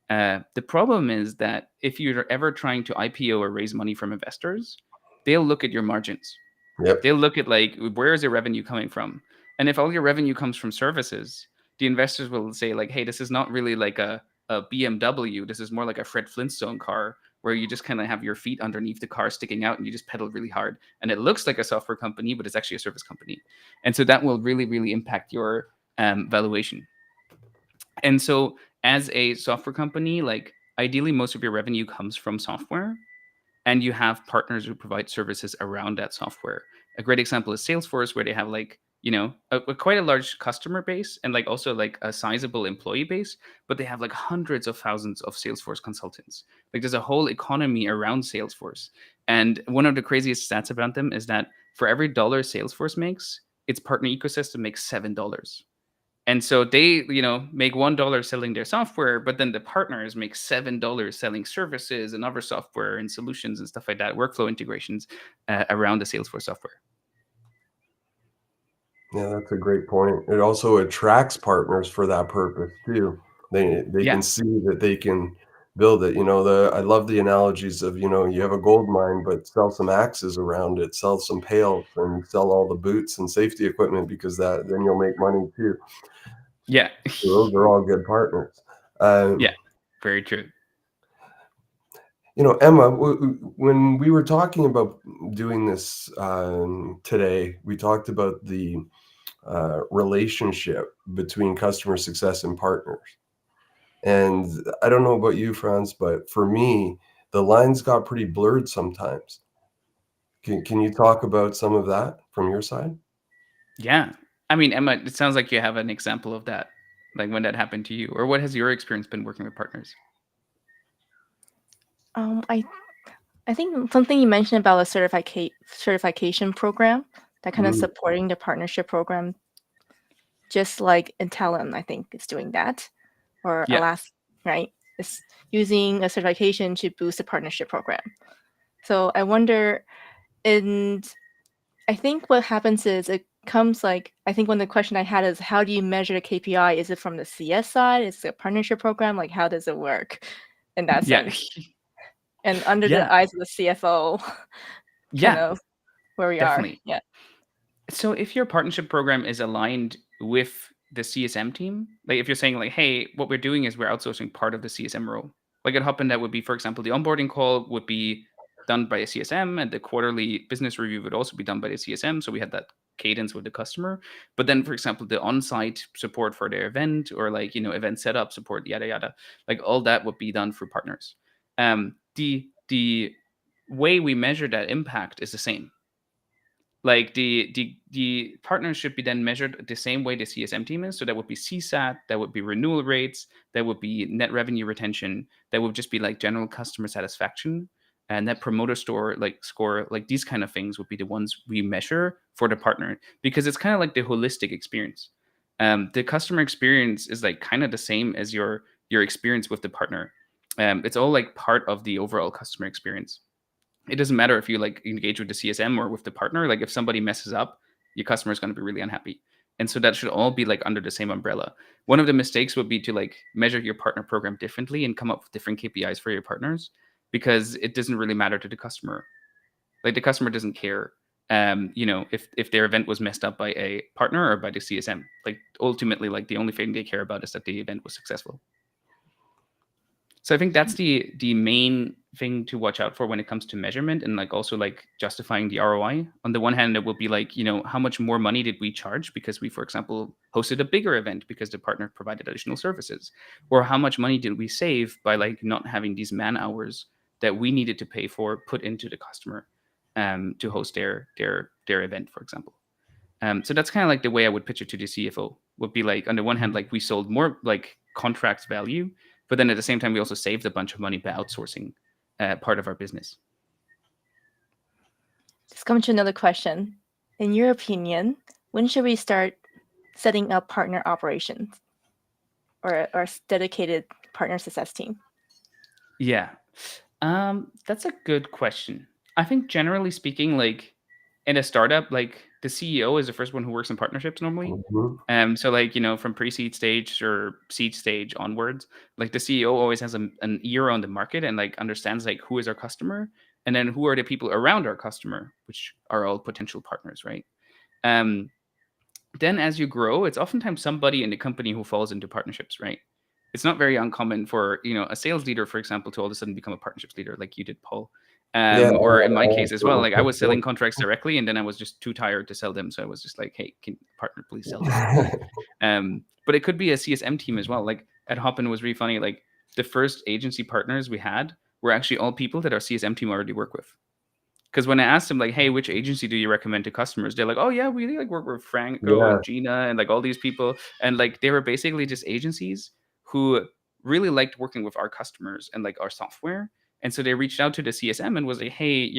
The problem is that if you're ever trying to IPO or raise money from investors, they'll look at your margins. Yep. They'll look at like, where is your revenue coming from? And if all your revenue comes from services, the investors will say like, hey, this is not really like a BMW. This is more like a Fred Flintstone car where you just kind of have your feet underneath the car sticking out and you just pedal really hard. And it looks like a software company, but it's actually a service company. And so that will really, really impact your valuation. And so as a software company, like ideally most of your revenue comes from software, and you have partners who provide services around that software. A great example is Salesforce, where they have like, quite a large customer base and like also like a sizable employee base, but they have like hundreds of thousands of Salesforce consultants. Like there's a whole economy around Salesforce. And one of the craziest stats about them is that for every dollar Salesforce makes, its partner ecosystem makes $7. And so they, make $1 selling their software, but then the partners make $7 selling services and other software and solutions and stuff like that, workflow integrations around the Salesforce software. Yeah, that's a great point. It also attracts partners for that purpose too. They can see that they can build it. I love the analogies of, you have a gold mine, but sell some axes around it, sell some pails, and sell all the boots and safety equipment, because then you'll make money too. Yeah. So those are all good partners. Yeah, very true. Emma, when we were talking about doing this today, we talked about the relationship between customer success and partners. And I don't know about you, Franz, but for me, the lines got pretty blurred sometimes. Can you talk about some of that from your side? Yeah. I mean, Emma, it sounds like you have an example of that, like when that happened to you, or what has your experience been working with partners? I think something you mentioned about a certification program, that kind of supporting the partnership program, just like Intellium, I think is doing that, or Alas, right? It's using a certification to boost the partnership program. So I wonder, and I think what happens is it comes like, I think one of the question I had is, how do you measure the KPI? Is it from the CS side? Is it a partnership program? Like, how does it work in that sense? And under the eyes of the CFO, kind of where we definitely are. Yeah. So if your partnership program is aligned with the CSM team, like if you're saying like, hey, what we're doing is we're outsourcing part of the CSM role, Like at Hopin, that would be, for example, the onboarding call would be done by a CSM, and the quarterly business review would also be done by the CSM. So we had that cadence with the customer. But then, for example, the on-site support for their event, or like, event setup support, yada yada, like all that would be done through partners. The way we measure that impact is the same. Like the partners should be then measured the same way the CSM team is. So that would be CSAT, that would be renewal rates, that would be net revenue retention, that would just be like general customer satisfaction, and net promoter score, like these kind of things would be the ones we measure for the partner, because it's kind of like the holistic experience. The customer experience is like kind of the same as your experience with the partner. It's all like part of the overall customer experience. It doesn't matter if you like engage with the CSM or with the partner. Like if somebody messes up, your customer is going to be really unhappy. And so that should all be like under the same umbrella. One of the mistakes would be to like measure your partner program differently and come up with different KPIs for your partners, because it doesn't really matter to the customer. Like the customer doesn't care, if their event was messed up by a partner or by the CSM. Like ultimately, like the only thing they care about is that the event was successful. So I think that's the main thing to watch out for when it comes to measurement, and like also like justifying the ROI. On the one hand, it will be like, how much more money did we charge because we, for example, hosted a bigger event because the partner provided additional services, or how much money did we save by like not having these man hours that we needed to pay for put into the customer to host their event, for example. So that's kind of like the way I would pitch it to the CFO. Would be like, on the one hand, like we sold more like contract value, but then at the same time, we also saved a bunch of money by outsourcing part of our business. Let's come to another question. In your opinion, when should we start setting up partner operations or dedicated partner success team? Yeah, that's a good question. I think generally speaking, like in a startup, like the CEO is the first one who works in partnerships normally. So like, from pre-seed stage or seed stage onwards, like the CEO always has an ear on the market and like understands like who is our customer, and then who are the people around our customer, which are all potential partners, right? Then as you grow, it's oftentimes somebody in the company who falls into partnerships, right? It's not very uncommon for, a sales leader, for example, to all of a sudden become a partnerships leader like you did, Paul. Or in my case as well, like I was selling contracts directly, and then I was just too tired to sell them. So I was just like, hey, can partner please sell them? But it could be a CSM team as well. Like at Hopin was really funny. Like the first agency partners we had were actually all people that our CSM team already work with. Because when I asked them like, hey, which agency do you recommend to customers? They're like, oh yeah, we like work with Franco and Gina and like all these people. And like they were basically just agencies who really liked working with our customers and like our software. And so they reached out to the CSM and was like, hey,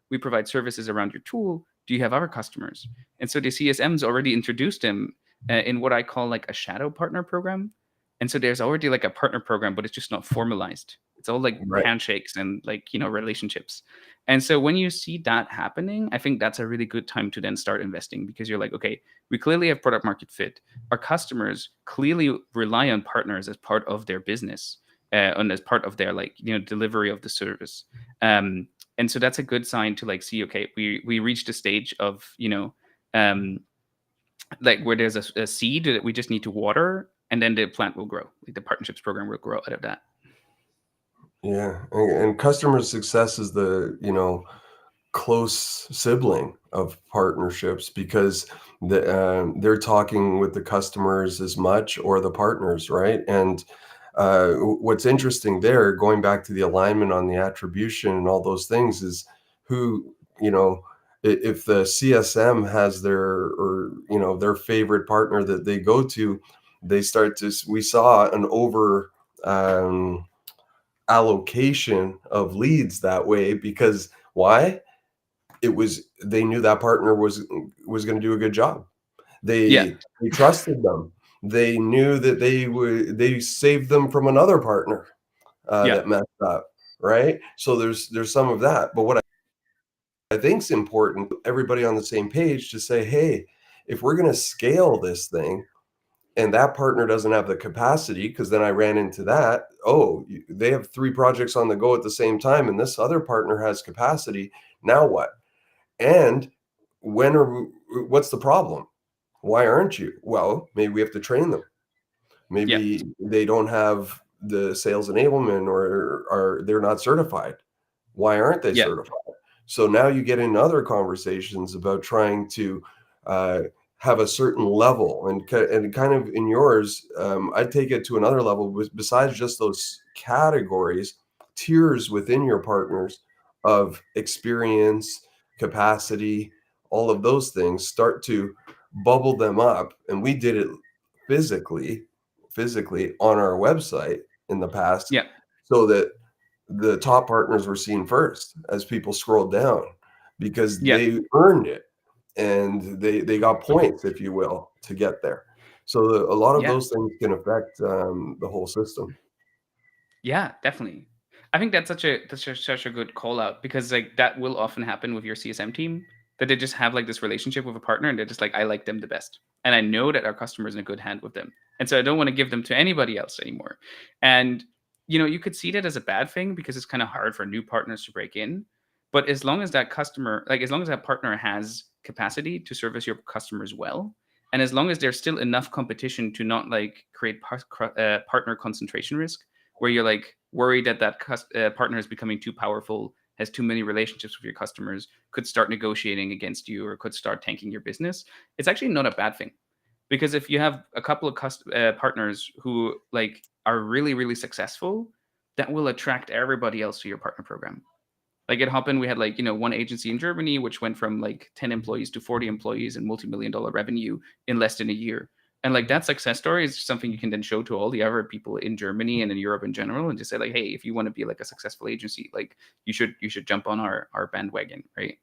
we provide services around your tool. Do you have our customers? And so the CSMs already introduced them in what I call like a shadow partner program. And so there's already like a partner program, but it's just not formalized. It's all like handshakes and like, relationships. And so when you see that happening, I think that's a really good time to then start investing, because you're like, okay, we clearly have product market fit. Our customers clearly rely on partners as part of their business and as part of their like, delivery of the service. And so that's a good sign to like see, okay, we reached a stage of, like where there's a seed that we just need to water, and then the plant will grow. Like the partnerships program will grow out of that. Yeah, and customer success is the, close sibling of partnerships, because they're talking with the customers as much, or the partners, right? And what's interesting there, going back to the alignment on the attribution and all those things, is who, if the CSM has their favorite partner that they go to, we saw an over allocation of leads that way. Because why? They knew that partner was going to do a good job. They trusted them. They knew that they saved them from another partner that messed up, right? So there's some of that. But what I think is important, everybody on the same page, to say, hey, if we're going to scale this thing, and that partner doesn't have the capacity, because then I ran into that, they have 3 projects on the go at the same time, and this other partner has capacity. Now what? And what's the problem? Why aren't you? Well, maybe we have to train them. Maybe they don't have the sales enablement or they're not certified. Why aren't they Yeah. certified? So now you get into other conversations about trying to have a certain level, and kind of in yours, I'd take it to another level. Besides just those categories, tiers within your partners of experience, capacity, all of those things start to bubble them up. And we did it physically on our website in the past, Yeah. so that the top partners were seen first as people scrolled down, because Yeah. they earned it, and they got points, if you will, to get there. So a lot of Yeah. those things can affect the whole system. Yeah, definitely. I think such a good call out, because like that will often happen with your CSM team, that they just have like this relationship with a partner and they're just like, I like them the best. And I know that our customer's in a good hand with them. And so I don't want to give them to anybody else anymore. And you could see that as a bad thing because it's kind of hard for new partners to break in. But as long as that as long as that partner has capacity to service your customers well, and as long as there's still enough competition to not like create partner concentration risk, where you're like worried that partner is becoming too powerful, has too many relationships with your customers, could start negotiating against you, or could start tanking your business, it's actually not a bad thing. Because if you have a couple of partners who like are really, really successful, that will attract everybody else to your partner program. Like at Hopin, we had like, one agency in Germany, which went from like 10 employees to 40 employees and multi-million-dollar revenue in less than a year. And like that success story is something you can then show to all the other people in Germany and in Europe in general, and just say like, hey, if you want to be like a successful agency, like you should jump on our bandwagon, right?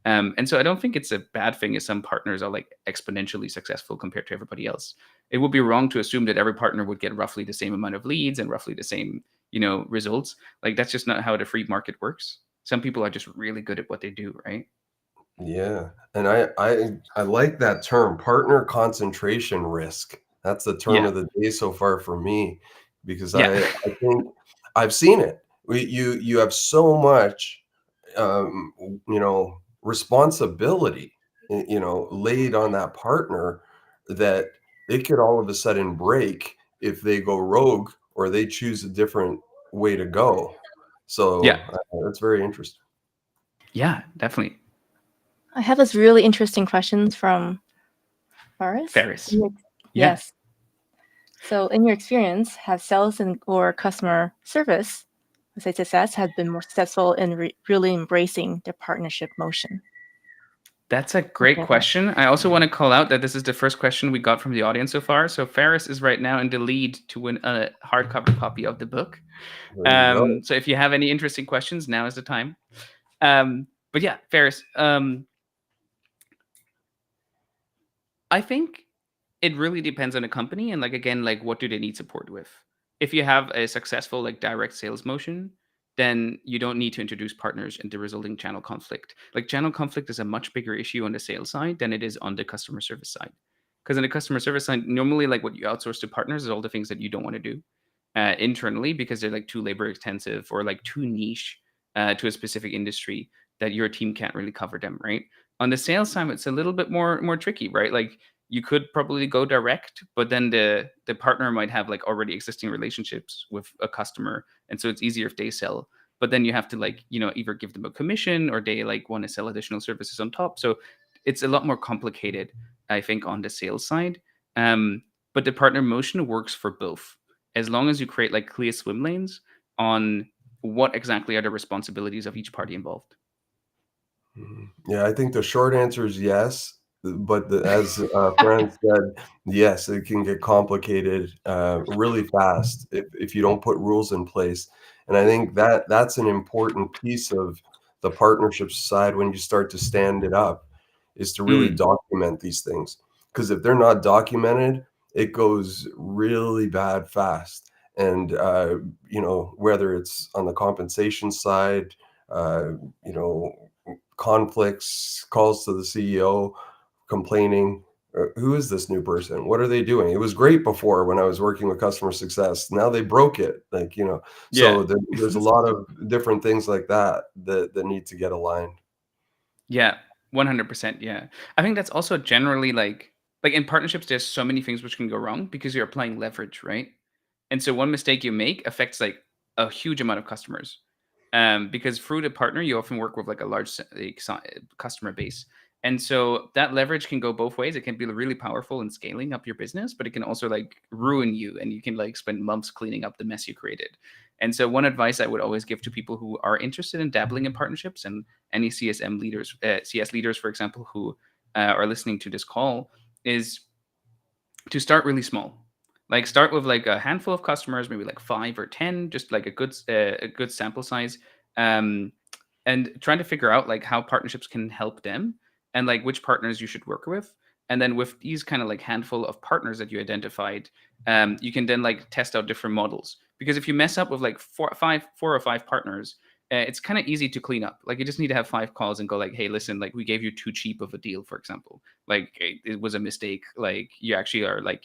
And so I don't think it's a bad thing if some partners are like exponentially successful compared to everybody else. It would be wrong to assume that every partner would get roughly the same amount of leads and roughly the same, results. Like that's just not how the free market works. Some people are just really good at what they do, right? Yeah, and I like that term, partner concentration risk. That's the term Yeah. of the day so far for me, because Yeah. I think I've seen it. You have so much, responsibility, laid on that partner, that it could all of a sudden break if they go rogue or they choose a different way to go. Yeah. So that's very interesting. Yeah, definitely. I have this really interesting questions from Faris. Ferris. Yeah. Yes. So, in your experience, have sales or customer service, let's say success, have been more successful in really embracing the partnership motion? That's a great question. I also want to call out that this is the first question we got from the audience so far. So Ferris is right now in the lead to win a hardcover copy of the book. There you go. So if you have any interesting questions, now is the time. But yeah, Ferris, I think it really depends on the company, and like again, like what do they need support with? If you have a successful like direct sales motion, then you don't need to introduce partners and the resulting channel conflict. Like channel conflict is a much bigger issue on the sales side than it is on the customer service side. Because on the customer service side, normally like what you outsource to partners is all the things that you don't want to do internally, because they're like too labor intensive or like too niche to a specific industry that your team can't really cover them, right? On the sales side, it's a little bit more tricky, right? Like you could probably go direct, but then the partner might have like already existing relationships with a customer, and so it's easier if they sell. But then you have to like either give them a commission or they like want to sell additional services on top. So it's a lot more complicated, I think, on the sales side. But the partner motion works for both, as long as you create like clear swim lanes on what exactly are the responsibilities of each party involved. Yeah, I think the short answer is yes, but as Franz said, yes, it can get complicated really fast if you don't put rules in place. And I think that's an important piece of the partnership side when you start to stand it up, is to really Mm, document these things. Because if they're not documented, it goes really bad fast. And whether it's on the compensation side, uh, you know, conflicts, calls to the CEO complaining, who is this new person? What are they doing? It was great before when I was working with customer success. Now they broke it. yeah. So there's a lot of different things like that need to get aligned. Yeah, 100%. Yeah. I think that's also generally like in partnerships, there's so many things which can go wrong because you're applying leverage, right? And so one mistake you make affects like a huge amount of customers. Because through the partner, you often work with like a large customer base. And so that leverage can go both ways. It can be really powerful in scaling up your business, but it can also like ruin you, and you can like spend months cleaning up the mess you created. And so one advice I would always give to people who are interested in dabbling in partnerships, and any CSM leaders, CS leaders, for example, who are listening to this call, is to start really small. Like start with like a handful of customers, maybe like 5 or 10, just like a good sample size, um, and trying to figure out like how partnerships can help them, and like which partners you should work with. And then with these kind of like handful of partners that you identified, you can then like test out different models. Because if you mess up with like four or five partners, it's kind of easy to clean up. Like you just need to have 5 calls and go like, hey, listen, like we gave you too cheap of a deal, for example. Like it was a mistake. Like you actually are like,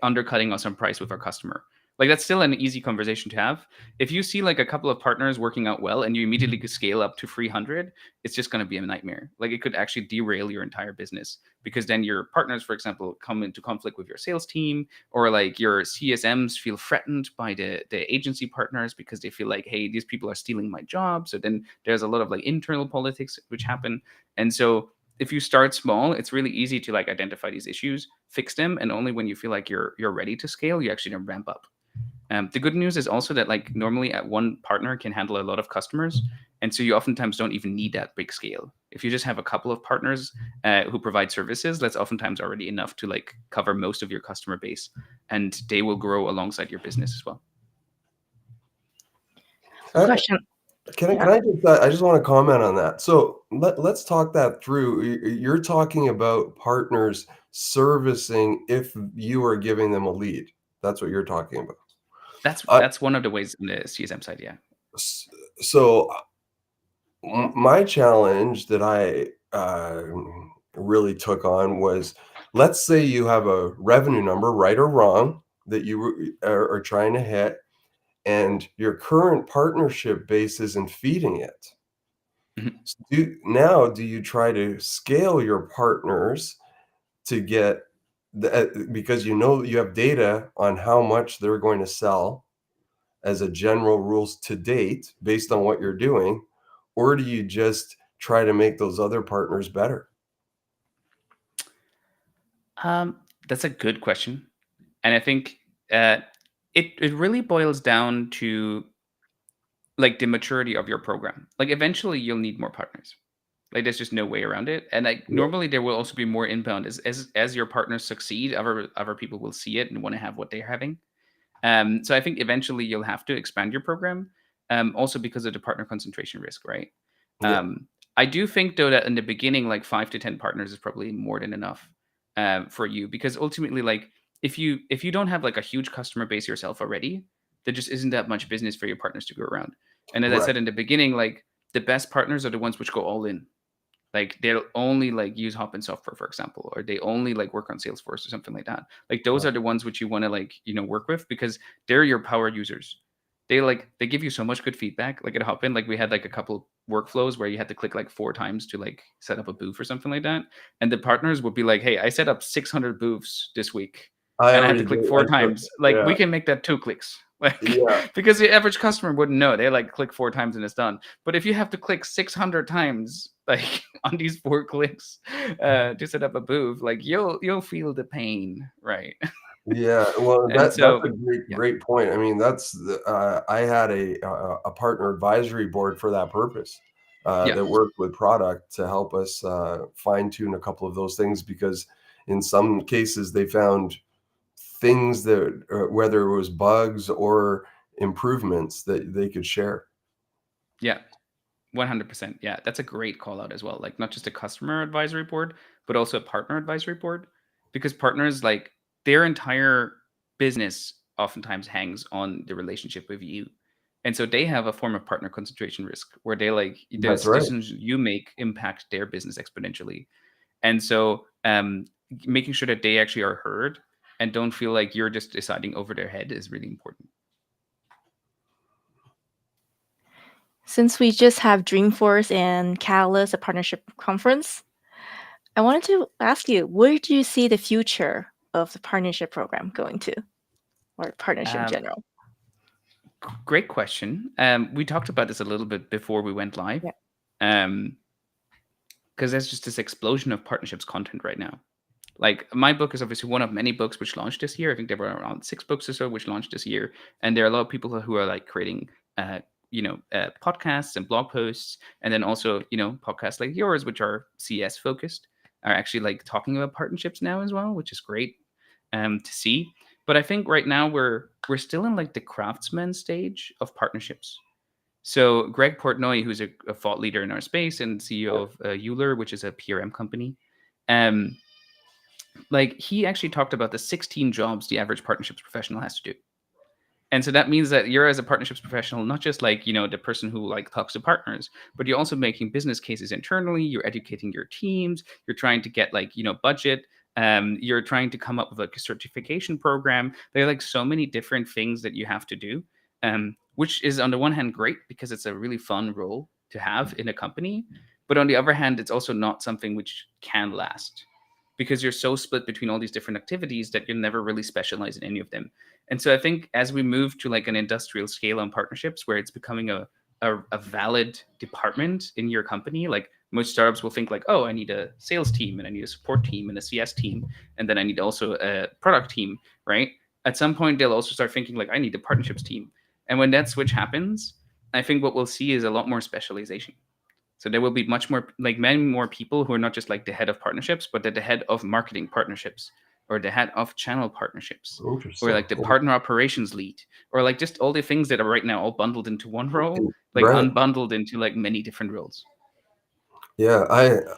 undercutting us on price with our customer. Like that's still an easy conversation to have. If you see like a couple of partners working out well and you immediately could scale up to 300, it's just going to be a nightmare. Like it could actually derail your entire business, because then your partners, for example, come into conflict with your sales team, or like your CSMs feel threatened by the agency partners because they feel like, hey, these people are stealing my job. So then there's a lot of like internal politics which happen. And so if you start small, it's really easy to like identify these issues, fix them, and only when you feel like you're ready to scale, you actually ramp up. The good news is also that like normally at one partner can handle a lot of customers, and so you oftentimes don't even need that big scale. If you just have a couple of partners who provide services, that's oftentimes already enough to like cover most of your customer base, and they will grow alongside your business as well. Question. Can I just want to comment on that. So let's talk that through. You're talking about partners servicing if you are giving them a lead. That's what you're talking about. That's one of the ways in the CSM side, yeah. So my challenge that I really took on was, let's say you have a revenue number, right or wrong, that you are trying to hit, and your current partnership base isn't feeding it. Mhm. Do you try to scale your partners to get because you have data on how much they're going to sell as a general rules to date based on what you're doing, or do you just try to make those other partners better? That's a good question, and I think it really boils down to like the maturity of your program. Like eventually you'll need more partners. Like there's just no way around it. And like Yeah. normally there will also be more inbound as your partners succeed, other people will see it and want to have what they're having. So I think eventually you'll have to expand your program, also because of the partner concentration risk, right? Yeah. I do think though that in the beginning, like 5 to 10 partners is probably more than enough for you, because ultimately, like if you don't have like a huge customer base yourself already, there just isn't that much business for your partners to go around. And as I Right. said in the beginning, like the best partners are the ones which go all in. Like they'll only like use Hopin software, for example, or they only like work on Salesforce or something like that. Like those are the ones which you want to like, work with, because they're your power users. They give you so much good feedback. Like at Hopin, like we had like a couple workflows where you had to click like 4 times to like set up a booth or something like that. And the partners would be like, hey, I set up 600 booths this week I and I had already to click did. 4 times. Like we Yeah. can make that 2 clicks. Like Yeah. because the average customer wouldn't know. They like click 4 times and it's done. But if you have to click 600 times, like on these 4 clicks, to set up a booth, like you'll feel the pain, right? Yeah, well, And that's so, a great yeah, great point. I mean, I had a partner advisory board for that purpose, yeah, that worked with product to help us fine tune a couple of those things, because in some cases they found things that whether it was bugs or improvements that they could share. yeah, 100%. Yeah, that's a great call out as well. Like not just a customer advisory board, but also a partner advisory board, because partners, like their entire business oftentimes hangs on the relationship with you. And so they have a form of partner concentration risk where they like the That's right. decisions you make impact their business exponentially. And so making sure that they actually are heard and don't feel like you're just deciding over their head is really important. Since we just have Dreamforce and Catalyst, a partnership conference, I wanted to ask you, where do you see the future of the partnership program going to? or partnership in general? Great question. We talked about this a little bit before we went live. Yeah. Because there's just this explosion of partnerships content right now. Like my book is obviously one of many books which launched this year. I think there were around 6 books or so which launched this year, and there are a lot of people who are like creating, podcasts and blog posts, and then also podcasts like yours, which are CS focused, are actually like talking about partnerships now as well, which is great to see. But I think right now we're still in like the craftsman stage of partnerships. So Greg Portnoy, who's a thought leader in our space and CEO of Euler, which is a PRM company, like he actually talked about the 16 jobs the average partnerships professional has to do. And so that means that you're, as a partnerships professional, not just like, the person who like talks to partners, but you're also making business cases internally. You're educating your teams. You're trying to get like, budget. You're trying to come up with like a certification program. There are like so many different things that you have to do, which is on the one hand great because it's a really fun role to have in a company. But on the other hand, it's also not something which can last, because you're so split between all these different activities that you never really specialize in any of them. And so I think as we move to like an industrial scale on partnerships where it's becoming a valid department in your company, like most startups will think like, oh, I need a sales team and I need a support team and a CS team, and then I need also a product team, right? At some point, they'll also start thinking like, I need a partnerships team. And when that switch happens, I think what we'll see is a lot more specialization. So there will be much more, like many more people who are not just like the head of partnerships, but they're the head of marketing partnerships, or the head of channel partnerships, or like the partner operations lead, or like just all the things that are right now all bundled into one role, like unbundled into like many different roles. Yeah,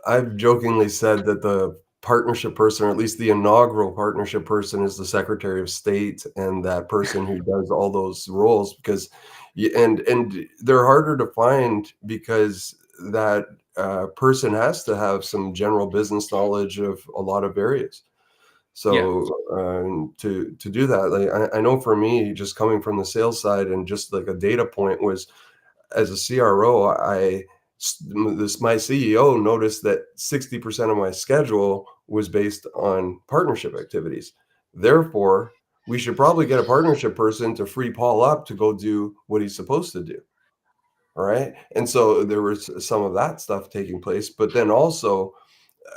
I've jokingly said that the partnership person, or at least the inaugural partnership person, is the Secretary of State, and that person who does all those roles, because and they're harder to find because that person has to have some general business knowledge of a lot of areas. So to do that, like I know for me, just coming from the sales side, and just like a data point was, as a CRO, my CEO noticed that 60% of my schedule was based on partnership activities. Therefore, we should probably get a partnership person to free Paul up to go do what he's supposed to do. All right. And so there was some of that stuff taking place, but then also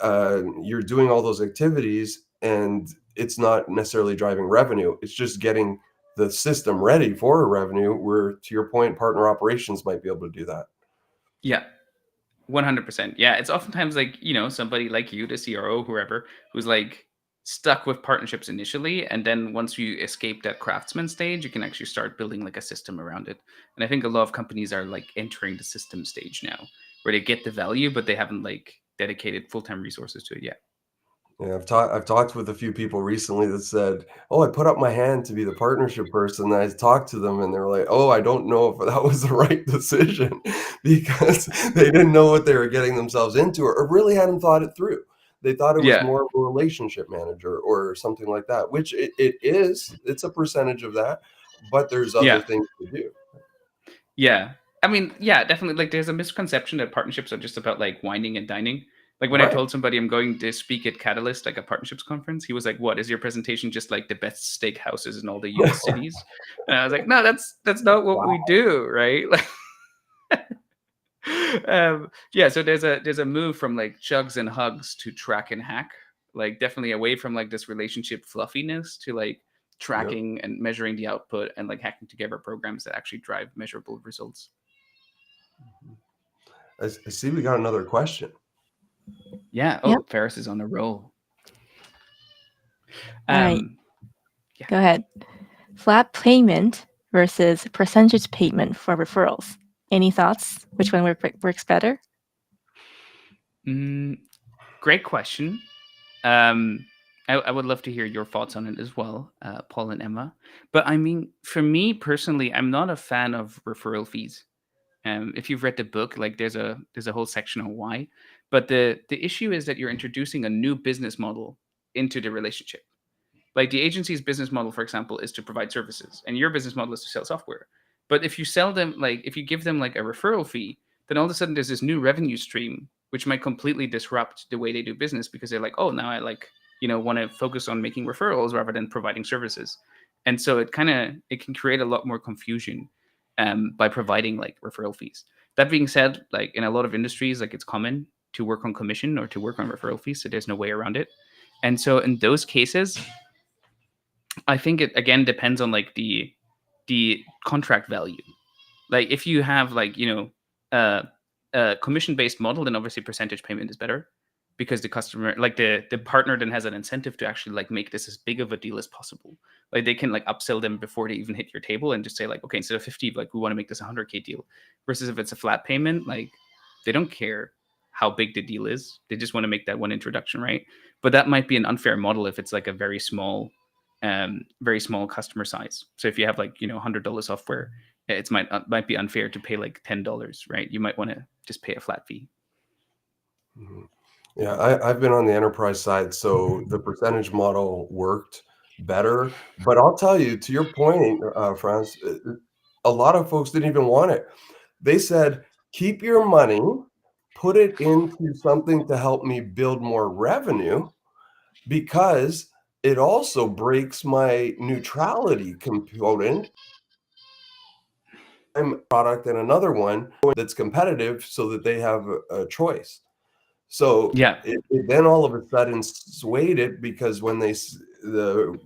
you're doing all those activities and it's not necessarily driving revenue. It's just getting the system ready for revenue, where, to your point, partner operations might be able to do that. Yeah. 100%. Yeah. It's oftentimes like, somebody like you, the CRO, whoever, who's like stuck with partnerships initially. And then once you escape that craftsman stage, you can actually start building like a system around it. And I think a lot of companies are like entering the system stage now, where they get the value, but they haven't like dedicated full-time resources to it yet. Yeah, I've talked with a few people recently that said, "Oh, I put up my hand to be the partnership person." And I talked to them, and they were like, "Oh, I don't know if that was the right decision," because they didn't know what they were getting themselves into, or really hadn't thought it through. They thought it was more of a relationship manager or something like that, which it is. It's a percentage of that, but there's other things to do. Yeah. I mean, yeah, definitely. Like, there's a misconception that partnerships are just about like whining and dining. Like when I told somebody I'm going to speak at Catalyst, like a partnerships conference, he was like, "What is your presentation? Just like the best steakhouses in all the U.S. cities?" And I was like, "No, that's not what we do, right?" Like, so there's a move from like chugs and hugs to track and hack, like definitely away from like this relationship fluffiness to like tracking and measuring the output and like hacking together programs that actually drive measurable results. I see we got another question. Yeah. Oh, Ferris is on a roll. All right. Go ahead. Flat payment versus percentage payment for referrals. Any thoughts? Which one works better? Great question. I would love to hear your thoughts on it as well, Paul and Emma. But I mean, for me personally, I'm not a fan of referral fees. If you've read the book, like there's a whole section on why. But the issue is that you're introducing a new business model into the relationship. Like the agency's business model, for example, is to provide services, and your business model is to sell software. But if you sell them, like if you give them like a referral fee, then all of a sudden there's this new revenue stream, which might completely disrupt the way they do business, because they're like, oh, now I like, want to focus on making referrals rather than providing services. And so it can create a lot more confusion by providing like referral fees. That being said, like in a lot of industries, like it's common to work on commission or to work on referral fees, so there's no way around it. And so in those cases, I think it again depends on like the contract value. Like if you have like a commission based model, then obviously percentage payment is better because the customer, like the partner, then has an incentive to actually like make this as big of a deal as possible. Like they can like upsell them before they even hit your table and just say like, okay, instead of 50, like we want to make this a 100K deal. Versus if it's a flat payment, like they don't care how big the deal is. They just want to make that one introduction, right? But that might be an unfair model if it's like a very small customer size. So if you have like $100 software, it might be unfair to pay like $10, right? You might want to just pay a flat fee. Mhm. Yeah, I've been on the enterprise side, so the percentage model worked better. But I'll tell you, to your point, Franz, a lot of folks didn't even want it. They said, keep your money, put it into something to help me build more revenue, because it also breaks my neutrality component. I'm a product and another one that's competitive so that they have a choice. So Yeah. it then all of a sudden swayed it, because when the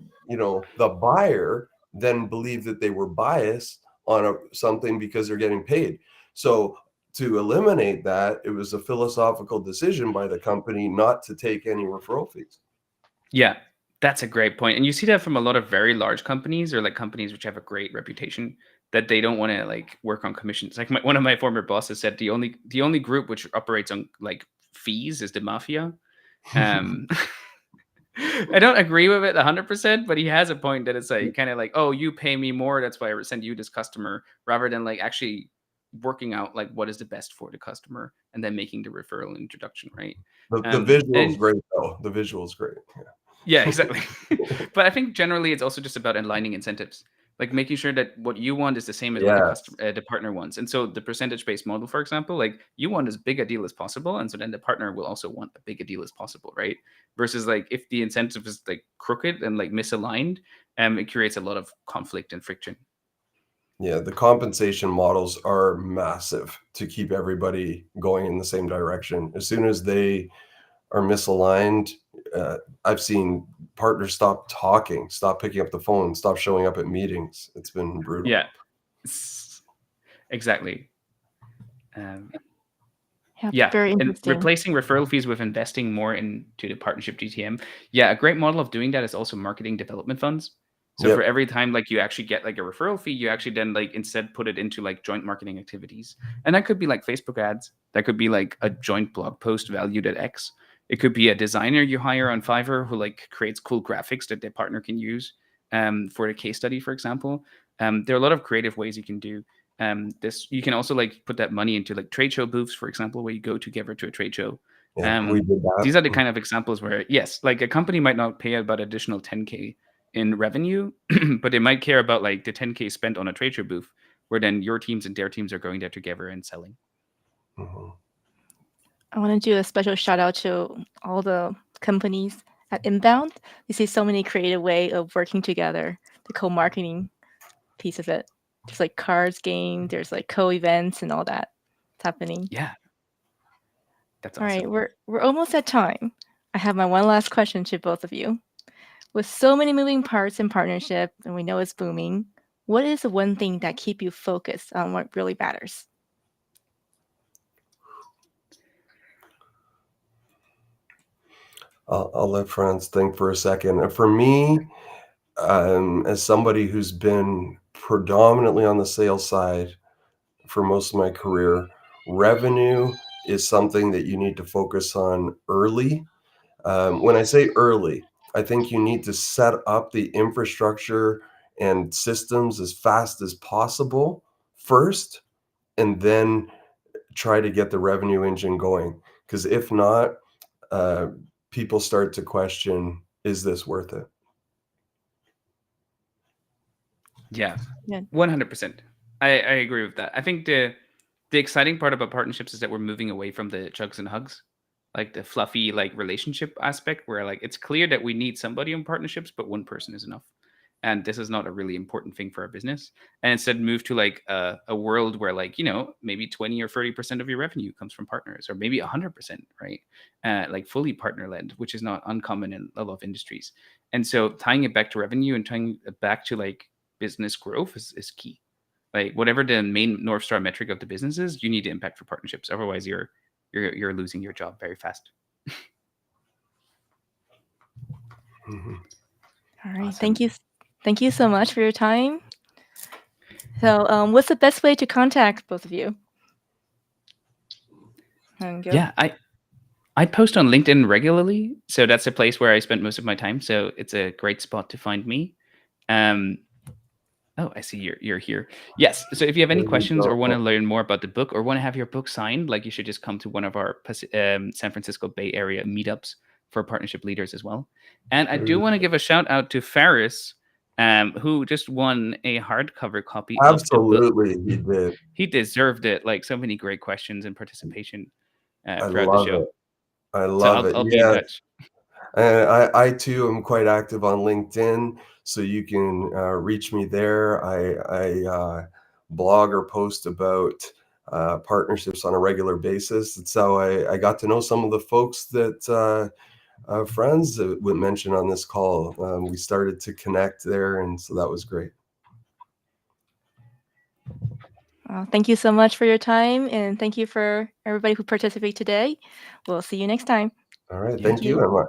buyer then believed that they were biased on something because they're getting paid. So to eliminate that, it was a philosophical decision by the company not to take any referral fees. Yeah, that's a great point. And you see that from a lot of very large companies or like companies which have a great reputation, that they don't want to like work on commissions. Like one of my former bosses said the only group which operates on like fees is the mafia. Um I don't agree with it 100%, but he has a point that it's like kind of like, oh, you pay me more, that's why I send you this customer, rather than like actually working out like what is the best for the customer and then making the referral introduction, right? The visual is And great, though. The visual is great. yeah, exactly. But I think generally it's also just about aligning incentives, like making sure that what you want is the same as what the Yeah. customer, the partner wants. And so the percentage-based model, for example, like you want as big a deal as possible, and so then the partner will also want a big a deal as possible, right? Versus like if the incentive is like crooked and like misaligned, it creates a lot of conflict and friction. Yeah, the compensation models are massive to keep everybody going in the same direction. As soon as they are misaligned, I've seen partners stop talking, stop picking up the phone, stop showing up at meetings. It's been brutal. Yeah, exactly. Yeah, very and interesting. replacing referral fees with investing more into the partnership GTM. Yeah, a great model of doing that is also marketing development funds. So Yep. for every time like you actually get like a referral fee, you actually then like instead put it into like joint marketing activities. And that could be like Facebook ads. That could be like a joint blog post valued at X. It could be a designer you hire on Fiverr who like creates cool graphics that their partner can use for a case study, for example. There are a lot of creative ways you can do this. You can also like put that money into like trade show booths, for example, where you go together to a trade show. Yeah, we did that. These are the kind of examples where yes, like a company might not pay about additional 10K in revenue, but they might care about like the 10K spent on a trade show booth, where then your teams and their teams are going there together and selling. Mhm. I want to do a special shout out to all the companies at Inbound. You see so many creative way of working together, the co-marketing piece of it. There's like cards game, there's like co-events and all that. It's happening. Yeah. That's All awesome. right, we're almost at time. I have my one last question to both of you. With so many moving parts in partnership, and we know it's booming, what is the one thing that keep you focused on what really matters? I'll let Franz think for a second. For me, as somebody who's been predominantly on the sales side for most of my career, revenue is something that you need to focus on early. When I say early, I think you need to set up the infrastructure and systems as fast as possible first, and then try to get the revenue engine going. Because if not, people start to question, is this worth it? Yeah, Yeah. 100%. I agree with that. I think the exciting part about partnerships is that we're moving away from the chugs and hugs, like the fluffy like relationship aspect, where like it's clear that we need somebody in partnerships, but one person is enough. and this is not a really important thing for our business, and instead move to like a world where, like, maybe 20 or 30% of your revenue comes from partners, or maybe 100%, right? Like fully partner led, which is not uncommon in a lot of industries. And so tying it back to revenue and tying it back to like business growth is key. Like whatever the main North Star metric of the business is, you need to impact for partnerships. Otherwise you're losing your job very fast. All right. Awesome. Thank you so much for your time. So, what's the best way to contact both of you? Yeah, I post on LinkedIn regularly, so that's a place where I spend most of my time. So it's a great spot to find me. Oh, I see you're here. Yes. So if you have any questions or want to learn more about the book or want to have your book signed, like, you should just come to one of our San Francisco Bay Area meetups for partnership leaders as well. And I do want to give a shout out to Faris, who just won a hardcover copy of the book. Absolutely, he did. He deserved it. Like, so many great questions and participation I throughout the love show. it. I So love it. I'll be in Yeah. touch. And I too am quite active on LinkedIn, so you can reach me there. I blog or post about partnerships on a regular basis. It's how I got to know some of the folks that Franz would mention on this call. We started to connect there, and so that was great. Thank you so much for your time, and thank you for everybody who participated today. We'll see you next time. All right. Thank you, Emma.